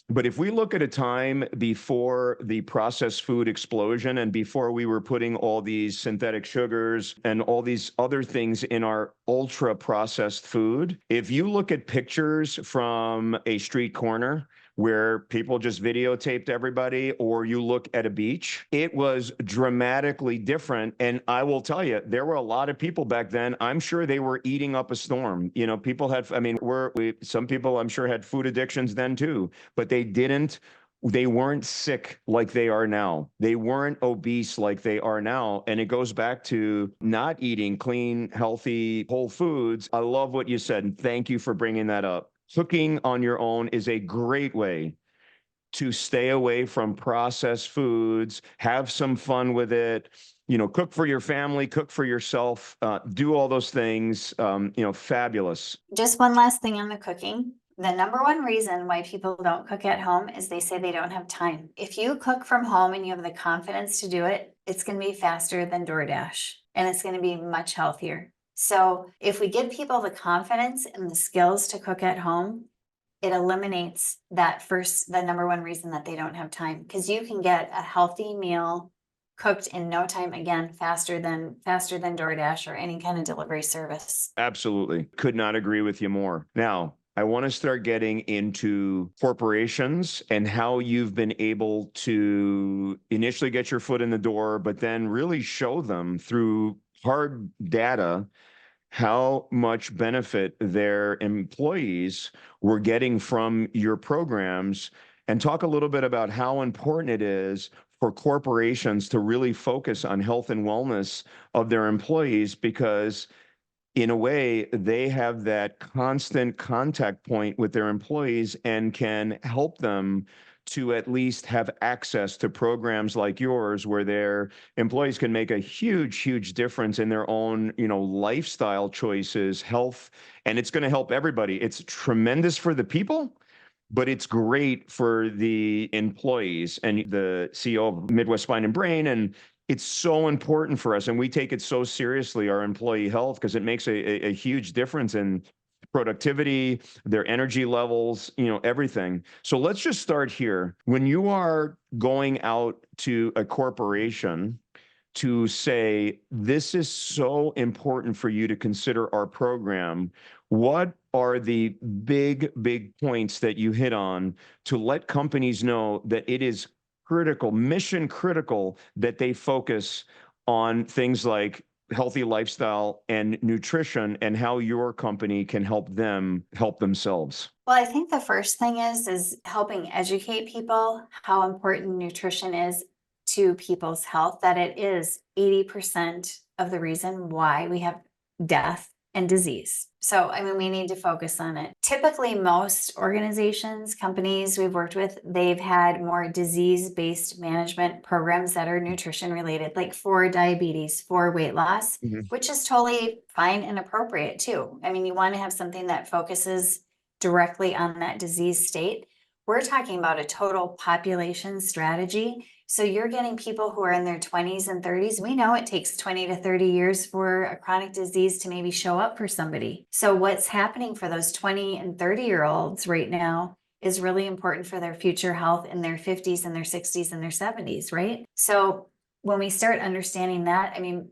But if we look at a time before the processed food explosion, and before we were putting all these synthetic sugars and all these other things in our ultra processed food. If you look at pictures from a street corner where people just videotaped everybody, or you look at a beach, it was dramatically different. And I will tell you, there were a lot of people back then. I'm sure they were eating up a storm. You know, people had, I mean, some people I'm sure had food addictions then too, but they weren't sick like they are now. They weren't obese like they are now. And it goes back to not eating clean, healthy, whole foods. I love what you said. And thank you for bringing that up. Cooking on your own is a great way to stay away from processed foods, have some fun with it, you know, cook for your family, cook for yourself, do all those things, you know, fabulous. Just one last thing on the cooking. The number one reason why people don't cook at home is they say they don't have time. If you cook from home and you have the confidence to do it, it's going to be faster than DoorDash and it's going to be much healthier. So if we give people the confidence and the skills to cook at home, it eliminates the number one reason that they don't have time, because you can get a healthy meal cooked in no time, again, faster than DoorDash or any kind of delivery service. Absolutely. Could not agree with you more. Now, I want to start getting into corporations and how you've been able to initially get your foot in the door, but then really show them through hard data how much benefit their employees were getting from your programs, and talk a little bit about how important it is for corporations to really focus on health and wellness of their employees, because in a way, they have that constant contact point with their employees and can help them to at least have access to programs like yours, where their employees can make a huge, huge difference in their own, you know, lifestyle choices, health, and it's going to help everybody. It's tremendous for the people, but it's great for the employees. And the CEO of Midwest Spine and Brain, and it's so important for us, and we take it so seriously, our employee health, because it makes a huge difference in productivity, their energy levels, you know, everything. So let's just start here. When you are going out to a corporation to say, this is so important for you to consider our program, what are the big points that you hit on to let companies know that it is critical, mission critical, that they focus on things like healthy lifestyle and nutrition, and how your company can help them help themselves? Well, I think the first thing is helping educate people how important nutrition is to people's health, that it is 80% of the reason why we have death and disease. So, I mean, we need to focus on it. Typically, most organizations, companies we've worked with, they've had more disease-based management programs that are nutrition related, like for diabetes, for weight loss, Mhm. which is totally fine and appropriate too. I mean, you want to have something that focuses directly on that disease state. We're talking about a total population strategy. So you're getting people who are in their 20s and 30s. We know it takes 20 to 30 years for a chronic disease to maybe show up for somebody. So what's happening for those 20 and 30-year-olds right now is really important for their future health in their 50s and their 60s and their 70s, right? So when we start understanding that, I mean,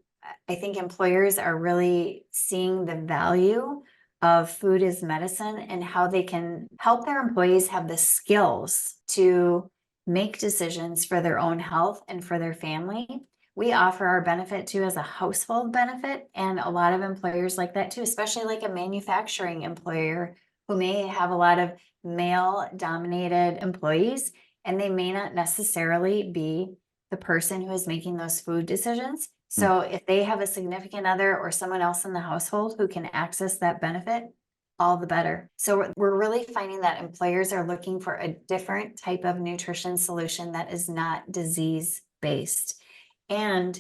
I think employers are really seeing the value of food as medicine and how they can help their employees have the skills to make decisions for their own health and for their family. We offer our benefit too as a household benefit, and a lot of employers like that too, especially like a manufacturing employer who may have a lot of male dominated employees, and they may not necessarily be the person who is making those food decisions. So if they have a significant other or someone else in the household who can access that benefit, all the better. So we're really finding that employers are looking for a different type of nutrition solution that is not disease based. And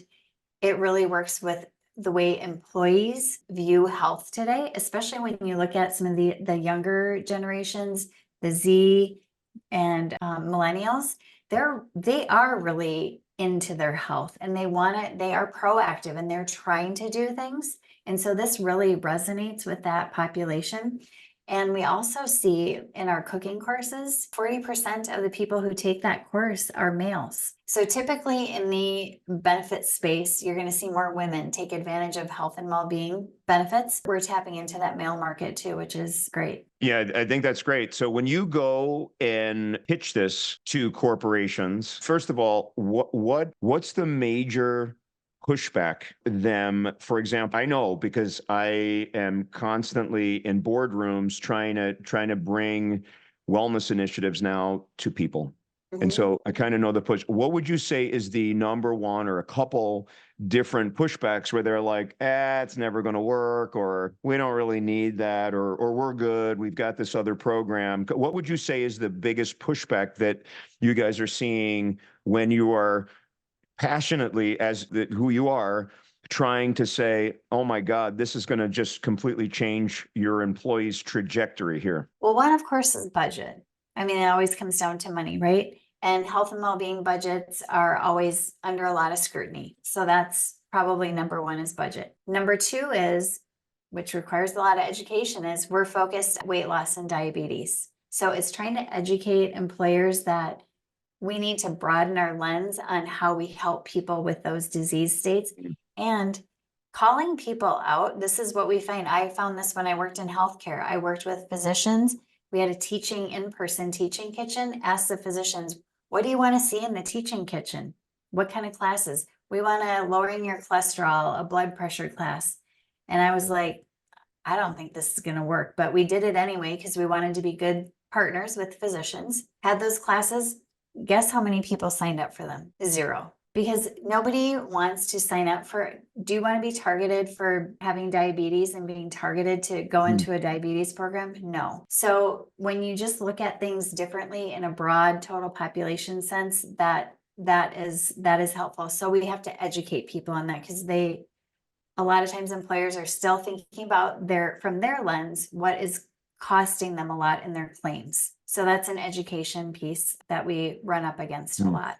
it really works with the way employees view health today, especially when you look at some of the younger generations, the Z and millennials. They are really into their health, and they are proactive and they're trying to do things. And so this really resonates with that population. And we also see in our cooking courses, 40% of the people who take that course are males. So typically in the benefit space, you're going to see more women take advantage of health and well-being benefits. We're tapping into that male market too, which is great. Yeah, I think that's great. So when you go and pitch this to corporations, first of all, what's the major pushback them? For example, I know because I am constantly in boardrooms trying to bring wellness initiatives now to people. And so I kind of know the push. What would you say is the number one or a couple different pushbacks where they're like, it's never going to work, or we don't really need that, or we're good, we've got this other program? What would you say is the biggest pushback that you guys are seeing when you are passionately, who you are, trying to say, oh my God, this is going to just completely change your employees' trajectory here? Well, one, of course, is budget. I mean, it always comes down to money, right? And health and well-being budgets are always under a lot of scrutiny. So that's probably number one is budget. Number two is, which requires a lot of education, is we're focused on weight loss and diabetes. So it's trying to educate employers that we need to broaden our lens on how we help people with those disease states and calling people out. This is what we find. I found this when I worked in healthcare. I worked with physicians. We had a in-person teaching kitchen. Ask the physicians, what do you want to see in the teaching kitchen? What kind of classes? We want to lowering your cholesterol, a blood pressure class. And I was like, I don't think this is going to work, but we did it anyway because we wanted to be good partners with physicians. Had those classes. Guess how many people signed up for them? 0. Because nobody wants to sign up for, do you want to be targeted for having diabetes and being targeted to go into a diabetes program? No. So when you just look at things differently in a broad total population sense, that is helpful. So we have to educate people on that because a lot of times employers are still thinking about from their lens, what is costing them a lot in their claims. So that's an education piece that we run up against a lot.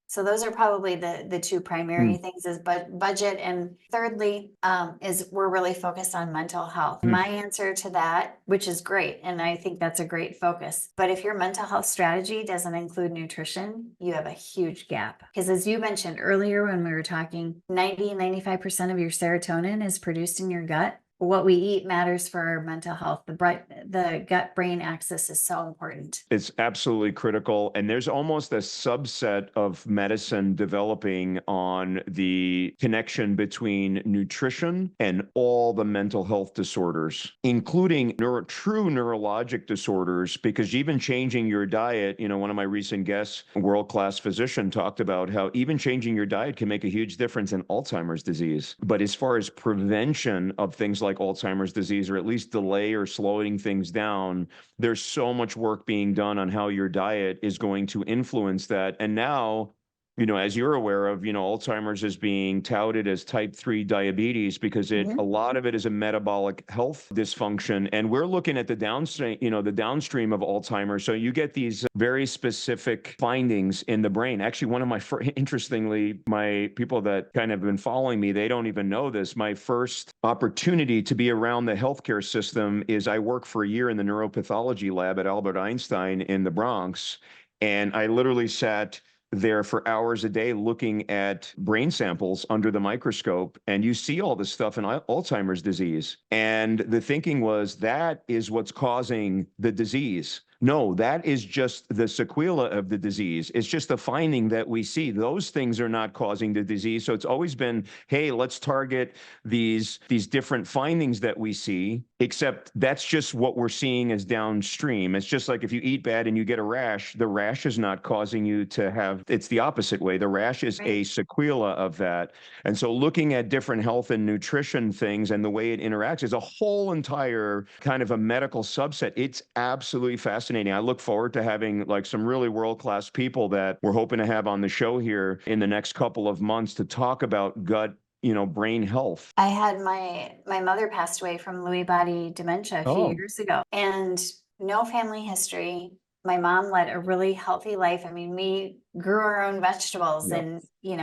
So those are probably the two primary things is budget. And thirdly, is we're really focused on mental health. My answer to that, which is great, and I think that's a great focus. But if your mental health strategy doesn't include nutrition, you have a huge gap. Because as you mentioned earlier when we were talking, 95% of your serotonin is produced in your gut. What we eat matters for our mental health. The gut-brain axis is so important. It's absolutely critical. And there's almost a subset of medicine developing on the connection between nutrition and all the mental health disorders, including true neurologic disorders, because even changing your diet, one of my recent guests, a world-class physician, talked about how even changing your diet can make a huge difference in Alzheimer's disease. But as far as prevention of things like Alzheimer's disease, or at least delay or slowing things down, there's so much work being done on how your diet is going to influence that. And now, as you're aware of, Alzheimer's is being touted as type 3 diabetes because a lot of it is a metabolic health dysfunction. And we're looking at the downstream of Alzheimer's. So you get these very specific findings in the brain. Actually, one of my interestingly, my people that kind of been following me, they don't even know this. My first opportunity to be around the healthcare system is I worked for a year in the neuropathology lab at Albert Einstein in the Bronx. And I literally sat there for hours a day looking at brain samples under the microscope, and you see all this stuff in Alzheimer's disease. And the thinking was that is what's causing the disease. No, that is just the sequela of the disease. It's just the finding that we see. Those things are not causing the disease. So it's always been, hey, let's target these different findings that we see, except that's just what we're seeing as downstream. It's just like if you eat bad and you get a rash, the rash is not causing you to have, it's the opposite way. The rash is a sequela of that. And so looking at different health and nutrition things and the way it interacts is a whole entire kind of a medical subset. It's absolutely fascinating. I look forward to having like some really world-class people that we're hoping to have on the show here in the next couple of months to talk about gut, brain health. I had my mother passed away from Lewy body dementia a few years ago, and no family history, my mom led a really healthy life. I mean, we grew our own vegetables Yep. and,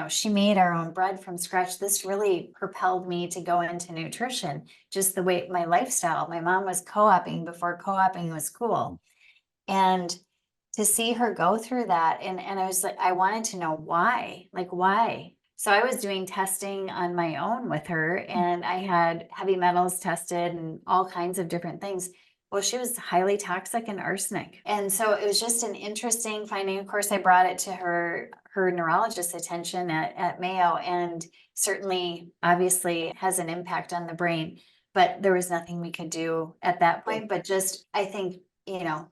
she made our own bread from scratch. This really propelled me to go into nutrition, just the way my lifestyle. My mom was co-oping before co-oping was cool. And to see her go through that, and I was like, I wanted to know why, like why. So I was doing testing on my own with her, and I had heavy metals tested and all kinds of different things. Well, she was highly toxic and arsenic. And so it was just an interesting finding. Of course, I brought it to her neurologist's attention at Mayo, and certainly obviously has an impact on the brain. But there was nothing we could do at that point. But just I think,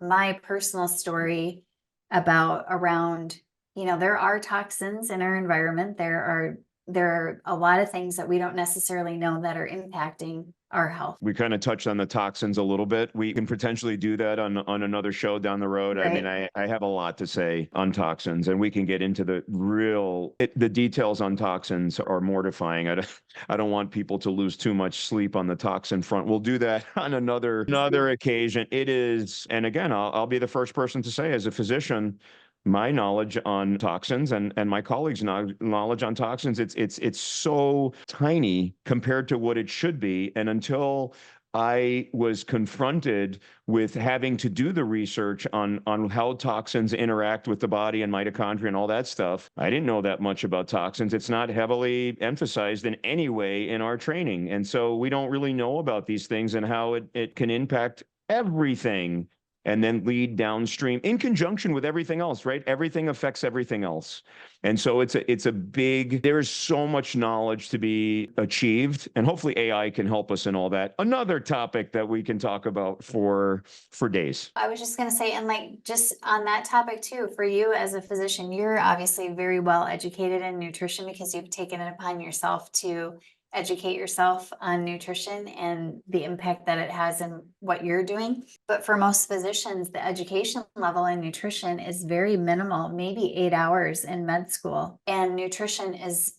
my personal story about around, there are toxins in our environment. There are a lot of things that we don't necessarily know that are impacting our health. We kind of touched on the toxins a little bit. We can potentially do that on another show down the road. I mean, Right. I have a lot to say on toxins, and we can get into the details on toxins are mortifying. I don't want people to lose too much sleep on the toxin front. We'll do that on another occasion. It is, and again, I'll be the first person to say, as a physician, my knowledge on toxins and my colleagues' knowledge on toxins, it's so tiny compared to what it should be. And until I was confronted with having to do the research on how toxins interact with the body and mitochondria and all that stuff, I didn't know that much about toxins. It's not heavily emphasized in any way in our training. And so we don't really know about these things and how it can impact everything and then lead downstream in conjunction with everything else, right? Everything affects everything else. And so there's so much knowledge to be achieved, and hopefully AI can help us in all that. Another topic that we can talk about for days. I was just going to say, and like just on that topic too, for you as a physician, you're obviously very well educated in nutrition because you've taken it upon yourself to educate yourself on nutrition and the impact that it has in what you're doing. But for most physicians, the education level in nutrition is very minimal, maybe 8 hours in med school. And nutrition it's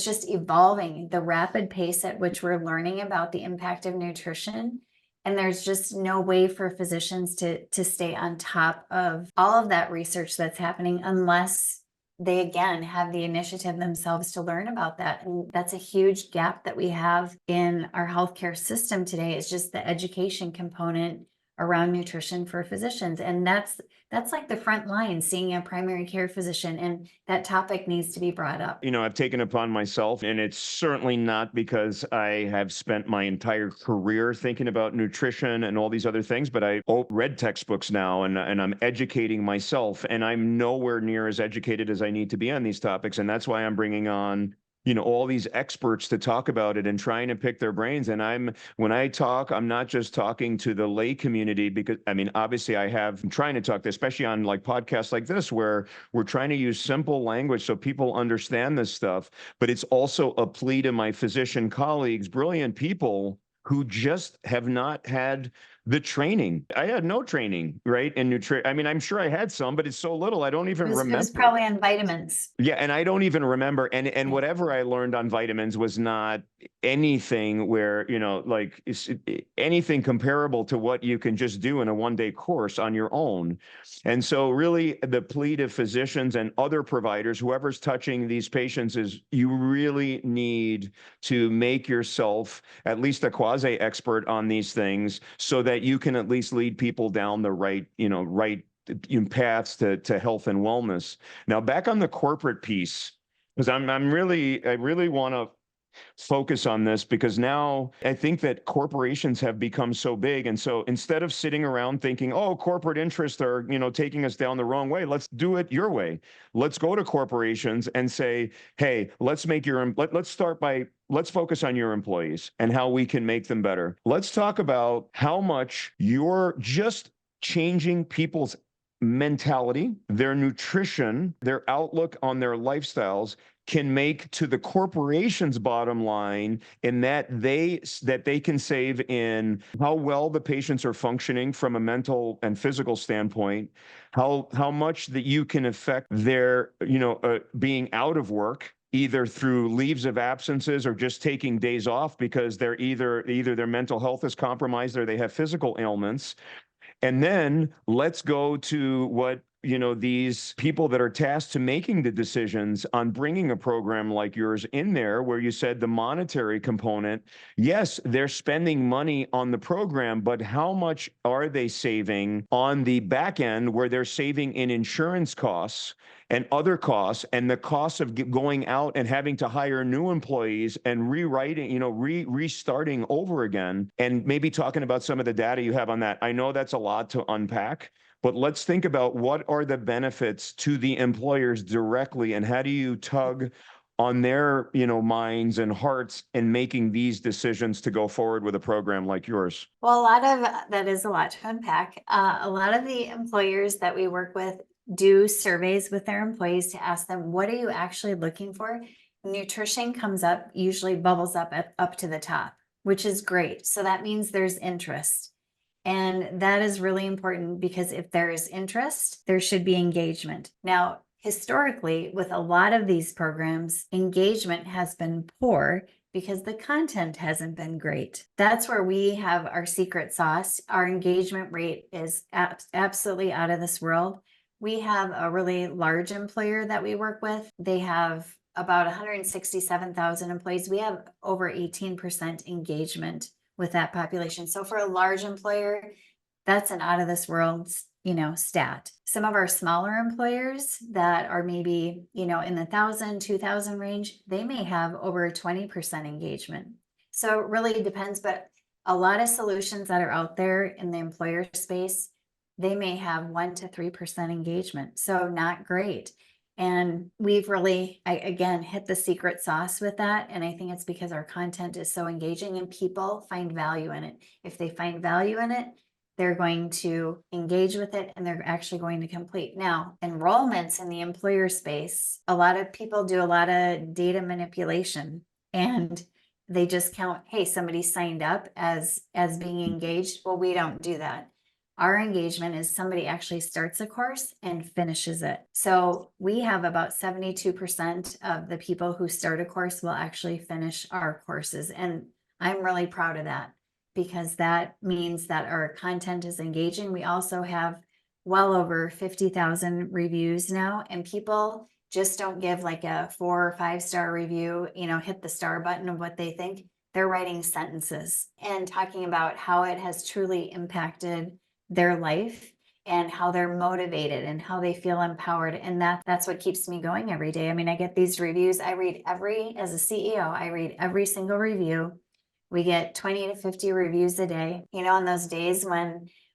just evolving, the rapid pace at which we're learning about the impact of nutrition. And there's just no way for physicians to stay on top of all of that research that's happening unless they again have the initiative themselves to learn about that. And that's a huge gap that we have in our healthcare system today, is just the education component around nutrition for physicians. And that's like the front line, seeing a primary care physician, and that topic needs to be brought up. I've taken upon myself, and it's certainly not because I have spent my entire career thinking about nutrition and all these other things, but I read textbooks now, and I'm educating myself, and I'm nowhere near as educated as I need to be on these topics. And that's why I'm bringing on all these experts to talk about it and trying to pick their brains. And when I talk, I'm not just talking to the lay community, because I mean, obviously I'm trying to talk, especially on like podcasts like this, where we're trying to use simple language so people understand this stuff. But it's also a plea to my physician colleagues, brilliant people who just have not had the training. I had no training, right, in nutrition. I mean, I'm sure I had some, but it's so little, I don't even remember. It was probably on vitamins. Yeah, and I don't even remember. And whatever I learned on vitamins was not anything where, like anything comparable to what you can just do in a one-day course on your own. And so really the plea to physicians and other providers, whoever's touching these patients, is you really need to make yourself at least a quasi-expert on these things so that you can at least lead people down the right paths to health and wellness. Now, back on the corporate piece, because I really want to focus on this, because now I think that corporations have become so big. And so instead of sitting around thinking, oh, corporate interests are, taking us down the wrong way, let's do it your way. Let's go to corporations and say, hey, let's focus on your employees and how we can make them better. Let's talk about how much you're just changing people's mentality, their nutrition, their outlook on their lifestyles can make to the corporation's bottom line, in that they can save in how well the patients are functioning from a mental and physical standpoint, how much that you can affect their being out of work, either through leaves of absences or just taking days off because they're either their mental health is compromised or they have physical ailments. And then let's go to what, these people that are tasked to making the decisions on bringing a program like yours in there, where you said the monetary component, yes, they're spending money on the program, but how much are they saving on the back end where they're saving in insurance costs and other costs, and the cost of going out and having to hire new employees and rewriting, restarting over again, and maybe talking about some of the data you have on that. I know that's a lot to unpack, but let's think about what are the benefits to the employers directly, and how do you tug on their, minds and hearts in making these decisions to go forward with a program like yours? Well, that is a lot to unpack. A lot of the employers that we work with do surveys with their employees to ask them, what are you actually looking for? Nutrition comes up, usually bubbles up to the top, which is great. So that means there's interest. And that is really important, because if there is interest, there should be engagement. Now, historically, with a lot of these programs, engagement has been poor because the content hasn't been great. That's where we have our secret sauce. Our engagement rate is absolutely out of this world. We have a really large employer that we work with. They have about 167,000 employees. We have over 18% engagement with that population. So for a large employer, that's an out of this world, stat. Some of our smaller employers that are maybe, in the 1,000, 2,000 range, they may have over 20% engagement. So it really depends, but a lot of solutions that are out there in the employer space, they may have 1 to 3% engagement. So not great. And we've really, again, hit the secret sauce with that. And I think it's because our content is so engaging and people find value in it. If they find value in it, they're going to engage with it, and they're actually going to complete. Now, enrollments in the employer space, a lot of people do a lot of data manipulation, and they just count, hey, somebody signed up as being engaged. Well, we don't do that. Our engagement is somebody actually starts a course and finishes it. So we have about 72% of the people who start a course will actually finish our courses. And I'm really proud of that, because that means that our content is engaging. We also have well over 50,000 reviews now, and people just don't give like a 4 or 5-star review, hit the star button of what they think. They're writing sentences and talking about how it has truly impacted their life and how they're motivated and how they feel empowered. And that's what keeps me going every day. I mean, I get these reviews. As a CEO, I read every single review. We get 20 to 50 reviews a day. On those days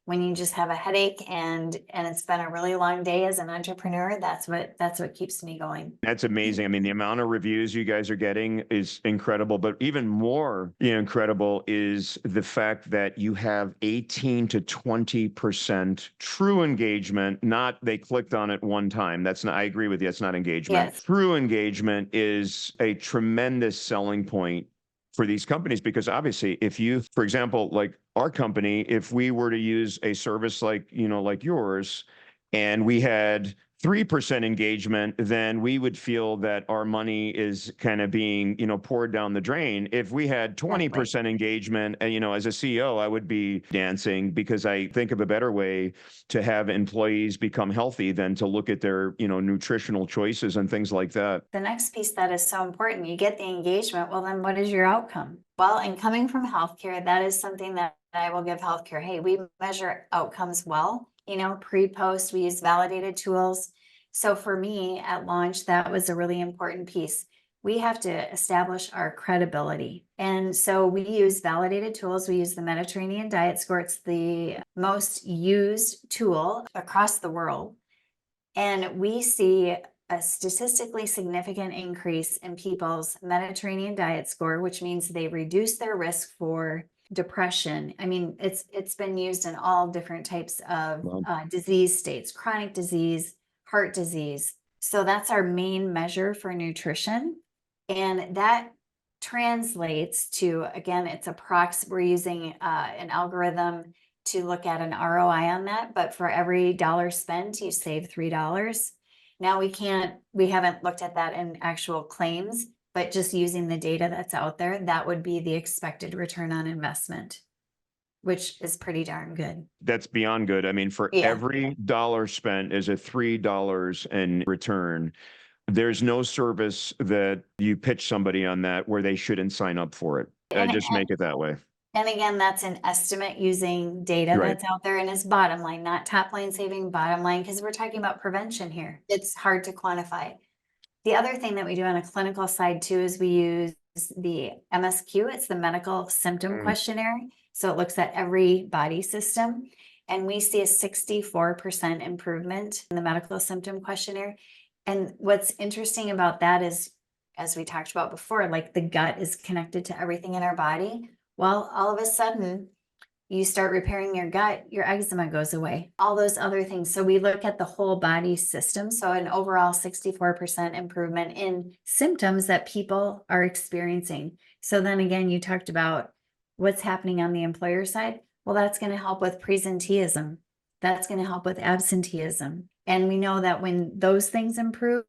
when you just have a headache and it's been a really long day as an entrepreneur, that's what keeps me going. That's amazing. I mean, the amount of reviews you guys are getting is incredible, but even more incredible is the fact that you have 18 to 20% true engagement. Not they clicked on it one time. That's not, I agree with you. That's not engagement. Yes. True engagement is a tremendous selling point for these companies, because obviously if you, for example, like our company, if we were to use a service like yours, and we had 3% engagement, then we would feel that our money is kind of being, poured down the drain. If we had 20% engagement, and, as a CEO, I would be dancing, because I think of a better way to have employees become healthy than to look at their, nutritional choices and things like that. The next piece that is so important, you get the engagement. Well, then what is your outcome? Well, and coming from healthcare, that is something that I will give healthcare. Hey, we measure outcomes well, pre-post, we use validated tools. So for me at launch, that was a really important piece. We have to establish our credibility. And so we use validated tools. We use the Mediterranean Diet Score. It's the most used tool across the world. And we see a statistically significant increase in people's Mediterranean Diet Score, which means they reduce their risk for depression. I mean, it's been used in all different types of disease states, chronic disease, heart disease. So that's our main measure for nutrition. And that translates to, again, it's a proxy. We're using an algorithm to look at an ROI on that, but for every dollar spent, you save $3. Now we haven't looked at that in actual claims, but just using the data that's out there, that would be the expected return on investment. which is pretty darn good. That's beyond good. I mean, for Yeah. every dollar spent is a $3 in return. There's no service that you pitch somebody on that where they shouldn't sign up for it. And, Just make it that way. and again, that's an estimate using data Right. that's out there and is bottom line, not top line saving, bottom line, because we're talking about prevention here. It's hard to quantify. The other thing that we do on a clinical side too is we use the MSQ. It's the medical symptom questionnaire. So it looks at every body system. And we see a 64% improvement in the medical symptom questionnaire. And what's interesting about that is, as we talked about before, like the gut is connected to everything in our body. Well, all of a sudden, you start repairing your gut, your eczema goes away, all those other things. So we look at the whole body system. So an overall 64% improvement in symptoms that people are experiencing. So then again, you talked about what's happening on the employer side. Well, that's going to help with presenteeism. That's going to help with absenteeism. And we know that when those things improve,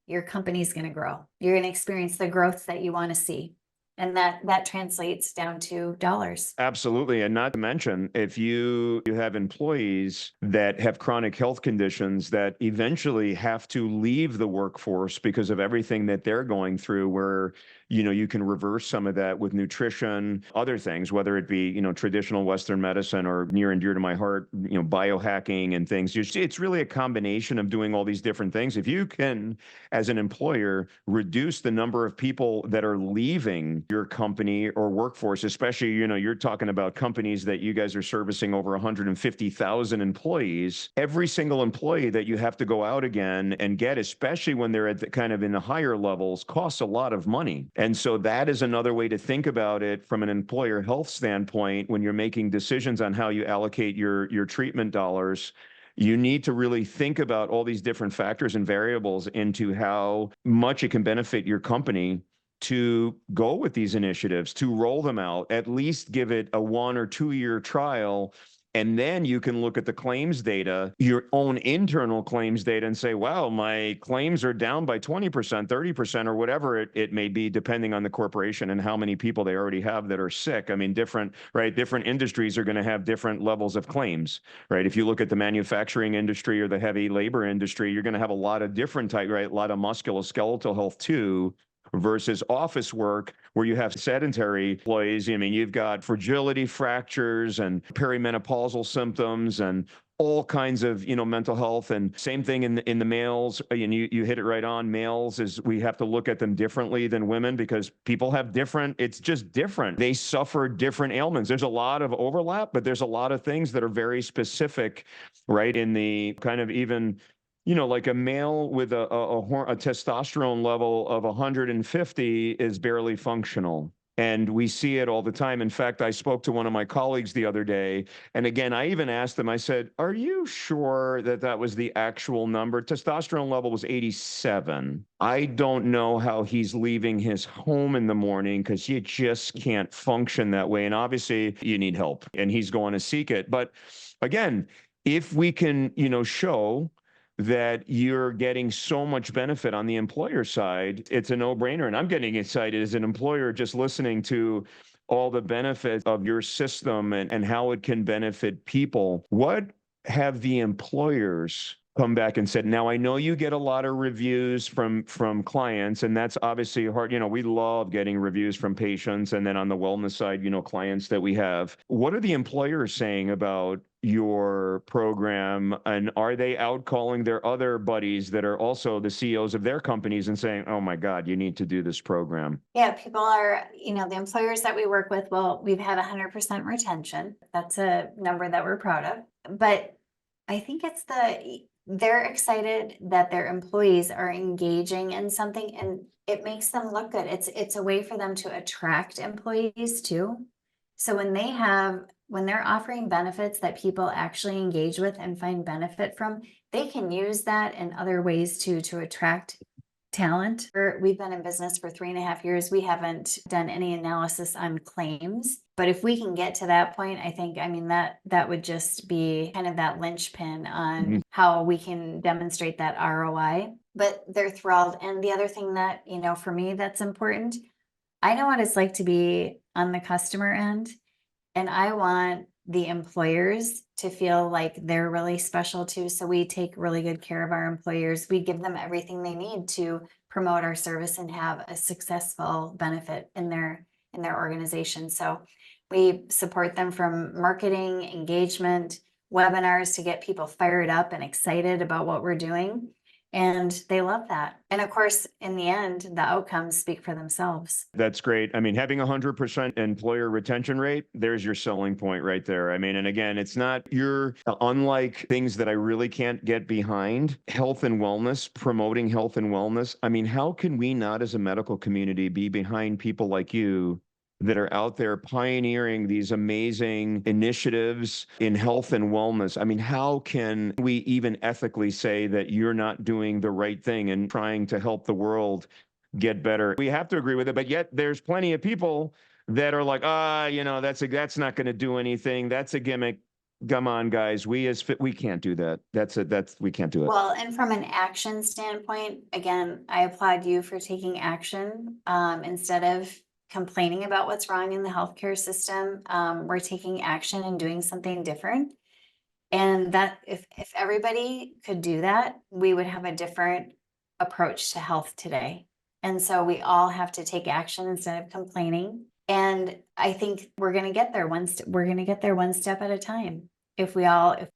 your company's going to grow. You're going to experience the growth that you want to see. And that translates down to dollars. Absolutely. And not to mention, if you have employees that have chronic health conditions that eventually have to leave the workforce because of everything that they're going through, where, you can reverse some of that with nutrition, other things, whether it be, traditional Western medicine or near and dear to my heart, biohacking and things. It's really a combination of doing all these different things. If you can, as an employer, reduce the number of people that are leaving your company or workforce, especially, you're talking about companies that you guys are servicing over 150,000 employees. Every single employee that you have to go out again and get, especially when they're at the kind of in the higher levels, costs a lot of money. And so that is another way to think about it from an employer health standpoint. When you're making decisions on how you allocate your treatment dollars, you need to really think about all these different factors and variables into how much it can benefit your company to go with these initiatives, to roll them out, at least give it a 1 or 2 year trial. And then you can look at the claims data, your own internal claims data, and say, wow, my claims are down by 20%, 30%, or whatever it may be, depending on the corporation and how many people they already have that are sick. I mean, different industries are going to have different levels of claims, right? If you look at the manufacturing industry or the heavy labor industry, you're going to have a lot of different type, right? A lot of musculoskeletal health too, versus office work where you have sedentary employees. I mean, you've got fragility fractures and perimenopausal symptoms and all kinds of, mental health. And same thing in the males. And you hit it right on. Males is we have to look at them differently than women because people have different, it's just different. They suffer different ailments. There's a lot of overlap, but there's a lot of things that are very specific, right? In the kind of even, like a male with a testosterone level of 150 is barely functional. And we see it all the time. In fact, I spoke to one of my colleagues the other day. And again, I even asked them, I said, are you sure that was the actual number? Testosterone level was 87. I don't know how he's leaving his home in the morning because you just can't function that way. And obviously you need help and he's going to seek it. But again, if we can, show that you're getting so much benefit on the employer side, it's a no-brainer. And I'm getting excited as an employer just listening to all the benefits of your system and how it can benefit people. What have the employers come back and said? Now, I know you get a lot of reviews from clients, and that's obviously hard. We love getting reviews from patients, and then on the wellness side, clients that we have. What are the employers saying about your program, and are they out calling their other buddies that are also the CEOs of their companies and saying, oh my God, you need to do this program? Yeah, people are, the employers that we work with, well, we've had 100% retention. That's a number that we're proud of. But I think they're excited that their employees are engaging in something and it makes them look good. It's a way for them to attract employees too. So when they're offering benefits that people actually engage with and find benefit from, they can use that in other ways too, to attract talent. We've been in business for 3.5 years. We haven't done any analysis on claims, but if we can get to that point, I think, that would just be kind of that linchpin on how we can demonstrate that ROI, but they're thrilled. And the other thing that, for me, that's important, I know what it's like to be on the customer end. And I want the employers to feel like they're really special too. So we take really good care of our employers. We give them everything they need to promote our service and have a successful benefit in their organization. So we support them from marketing, engagement, webinars to get people fired up and excited about what we're doing. And they love that. And of course, in the end, the outcomes speak for themselves. That's great. I mean, having 100% employer retention rate, there's your selling point right there. I mean, and again, it's not unlike things that I really can't get behind, health and wellness, promoting health and wellness. I mean, how can we not as a medical community be behind people like you that are out there pioneering these amazing initiatives in health and wellness? I mean, how can we even ethically say that you're not doing the right thing and trying to help the world get better? We have to agree with it, but yet there's plenty of people that are like, that's not going to do anything. That's a gimmick. Come on, guys. We can't do that. We can't do it. Well, and from an action standpoint, again, I applaud you for taking action instead of complaining about what's wrong in the healthcare system. We're taking action and doing something different. And that if everybody could do that, we would have a different approach to health today. And so we all have to take action instead of complaining. And I think we're going to get there we're going to get there one step at a time if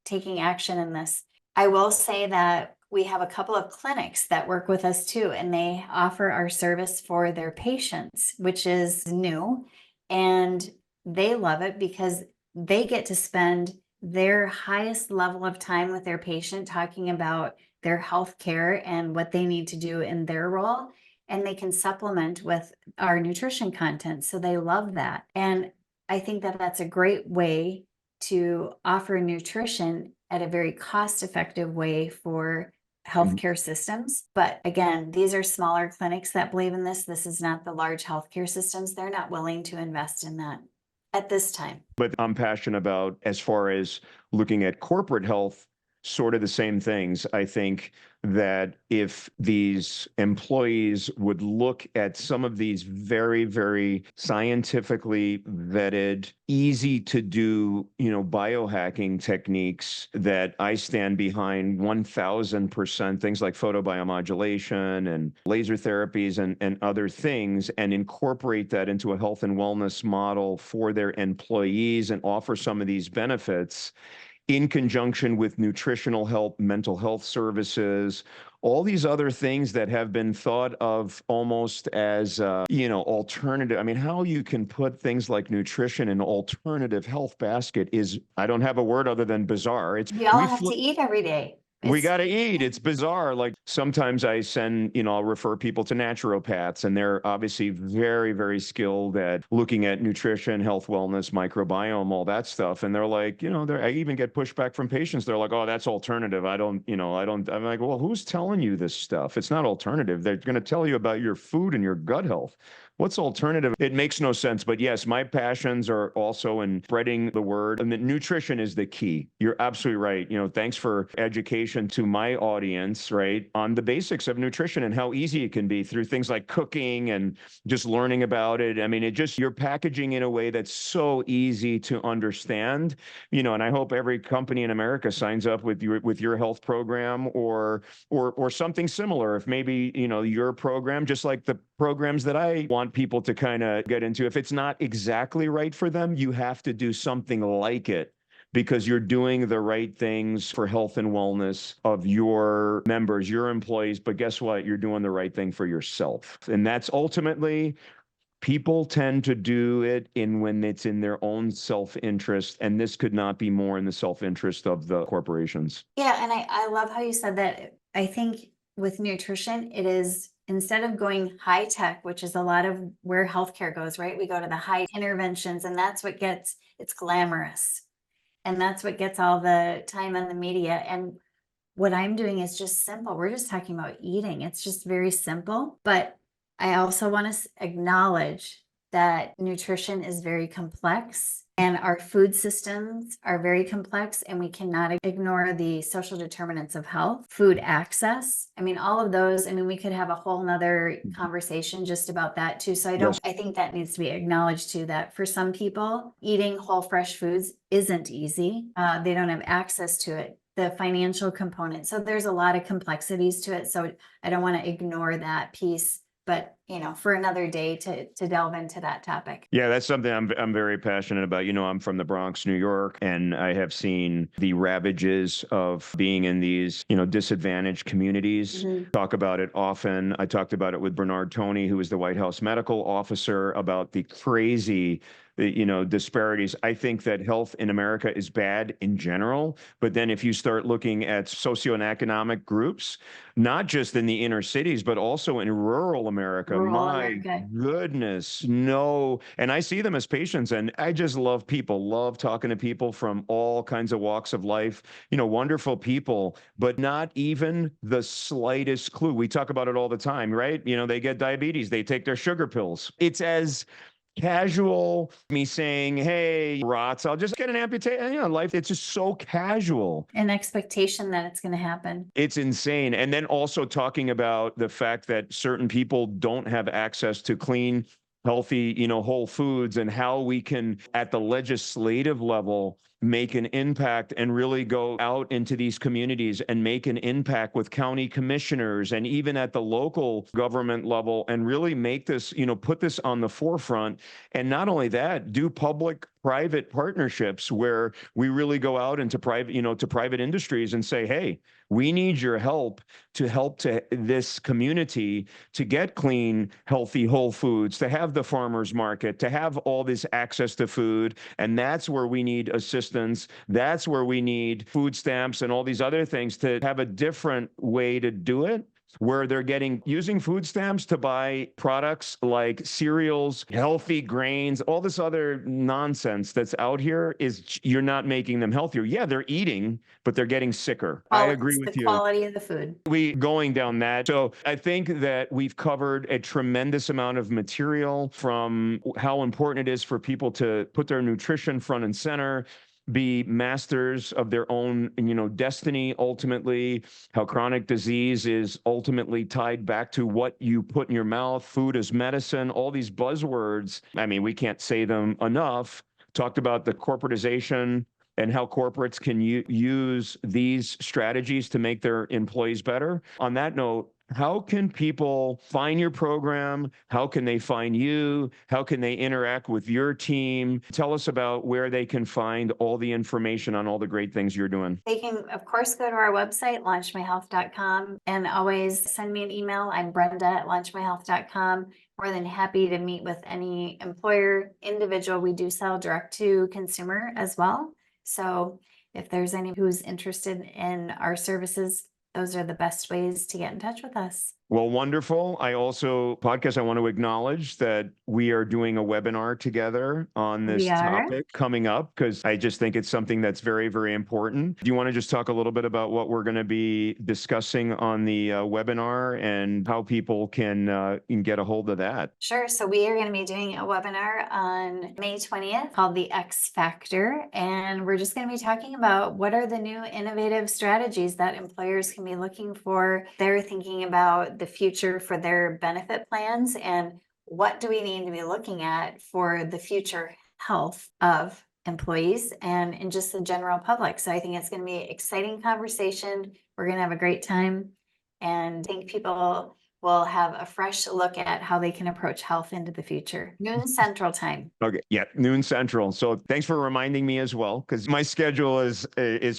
taking action in this. I will say that we have a couple of clinics that work with us too, and they offer our service for their patients, which is new. And they love it because they get to spend their highest level of time with their patient talking about their health care and what they need to do in their role. And they can supplement with our nutrition content. So they love that. And I think that that's a great way to offer nutrition at a very cost-effective way for healthcare systems. But again, these are smaller clinics that believe in this. This is not the large healthcare systems. They're not willing to invest in that at this time. But I'm passionate about, as far as looking at corporate health, sort of the same things. I think that if these employees would look at some of these very, very scientifically vetted, easy to do, biohacking techniques that I stand behind 1000%, things like photobiomodulation and laser therapies and other things, and incorporate that into a health and wellness model for their employees and offer some of these benefits in conjunction with nutritional health, mental health services, all these other things that have been thought of almost as, alternative. I mean, how you can put things like nutrition in alternative health basket is, I don't have a word other than bizarre. We all have to eat every day. We got to eat. It's bizarre. Like sometimes I send, I'll refer people to naturopaths, and they're obviously very, very skilled at looking at nutrition, health, wellness, microbiome, all that stuff. And they're like, I even get pushback from patients. They're like, oh, that's alternative. I'm like, well, who's telling you this stuff? It's not alternative. They're going to tell you about your food and your gut health. What's alternative? It makes no sense. But yes, my passions are also in spreading the word, and that nutrition is the key. You're absolutely right. Thanks for education to my audience, right, on the basics of nutrition and how easy it can be through things like cooking and just learning about it. I mean, you're packaging in a way that's so easy to understand, and I hope every company in America signs up with your health program or something similar. If maybe, your program, just like the programs that I want people to kind of get into, if it's not exactly right for them, you have to do something like it, because you're doing the right things for health and wellness of your members, your employees. But guess what? You're doing the right thing for yourself. And that's ultimately, people tend to do it when it's in their own self-interest. And this could not be more in the self-interest of the corporations. Yeah. And I love how you said that. I think with nutrition, it is, instead of going high tech, which is a lot of where healthcare goes, right? We go to the high interventions, and that's what it's glamorous. And that's what gets all the time on the media. And what I'm doing is just simple. We're just talking about eating. It's just very simple. But I also want to acknowledge that nutrition is very complex and our food systems are very complex, and we cannot ignore the social determinants of health, food access. I mean, all of those, I mean, we could have a whole nother conversation just about that too. So Yes. I think that needs to be acknowledged too, that for some people, eating whole fresh foods isn't easy. They don't have access to it, the financial component. So there's a lot of complexities to it. So I don't want to ignore that piece, but for another day to delve into that topic. Yeah, that's something I'm very passionate about. I'm from the Bronx, New York, and I have seen the ravages of being in these, disadvantaged communities. Talk about it often. I talked about it with Bernard Toney, who is the White House medical officer, about the crazy disparities. I think that health in America is bad in general, but then if you start looking at socioeconomic groups, not just in the inner cities, but also in rural America, my goodness, no. And I see them as patients, and I just love people, love talking to people from all kinds of walks of life, wonderful people, but not even the slightest clue. We talk about it all the time, right? They get diabetes, they take their sugar pills. It's as casual, me saying, hey, rots, I'll just get an amputation. Life, it's just so casual. An expectation that it's going to happen. It's insane. And then also talking about the fact that certain people don't have access to clean, healthy, whole foods, and how we can, at the legislative level, make an impact and really go out into these communities and make an impact with county commissioners and even at the local government level, and really make this, put this on the forefront. And not only that, do public-private partnerships where we really go out into private, to private industries and say, hey, we need your help to this community to get clean, healthy, whole foods, to have the farmers market, to have all this access to food. And that's where we need assistance. That's where we need food stamps and all these other things to have a different way to do it, where they're using food stamps to buy products like cereals, healthy grains, all this other nonsense that's out here is you're not making them healthier. Yeah, they're eating, but they're getting sicker. I agree with you. The quality of the food. We going down that. So I think that we've covered a tremendous amount of material, from how important it is for people to put their nutrition front and center, be masters of their own, destiny, ultimately, how chronic disease is ultimately tied back to what you put in your mouth, food as medicine, all these buzzwords. I mean, we can't say them enough. Talked about the corporatization and how corporates can use these strategies to make their employees better. On that note, how can people find your program? How can they find you? How can they interact with your team? Tell us about where they can find all the information on all the great things you're doing. They can, of course, go to our website, launchmyhealth.com, and always send me an email. I'm Brenda@launchmyhealth.com. More than happy to meet with any employer, individual. We do sell direct to consumer as well. So if there's any who's interested in our services, those are the best ways to get in touch with us. Well, wonderful. I want to acknowledge that we are doing a webinar together on this topic coming up, because I just think it's something that's very, very important. Do you want to just talk a little bit about what we're going to be discussing on the webinar and how people can get a hold of that? Sure. So we are going to be doing a webinar on May 20th called the X Factor. And we're just going to be talking about what are the new innovative strategies that employers can be looking for. They're thinking about the future for their benefit plans, and what do we need to be looking at for the future health of employees and in just the general public. So I think it's going to be an exciting conversation. We're going to have a great time, and I think people will have a fresh look at how they can approach health into the future. Noon Central Time. Okay. Yeah, noon Central. So thanks for reminding me as well, because my schedule is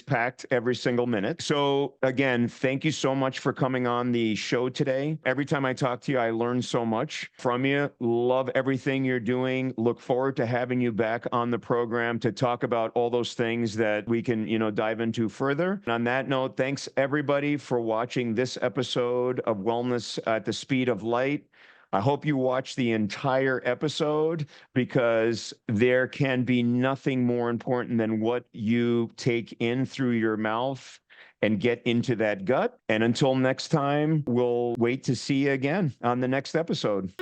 packed every single minute. So again, thank you so much for coming on the show today. Every time I talk to you, I learn so much from you. Love everything you're doing. Look forward to having you back on the program to talk about all those things that we can, dive into further. And on that note, thanks everybody for watching this episode of Wellness at the Speed of Light. I hope you watch the entire episode, because there can be nothing more important than what you take in through your mouth and get into that gut. And until next time, we'll wait to see you again on the next episode.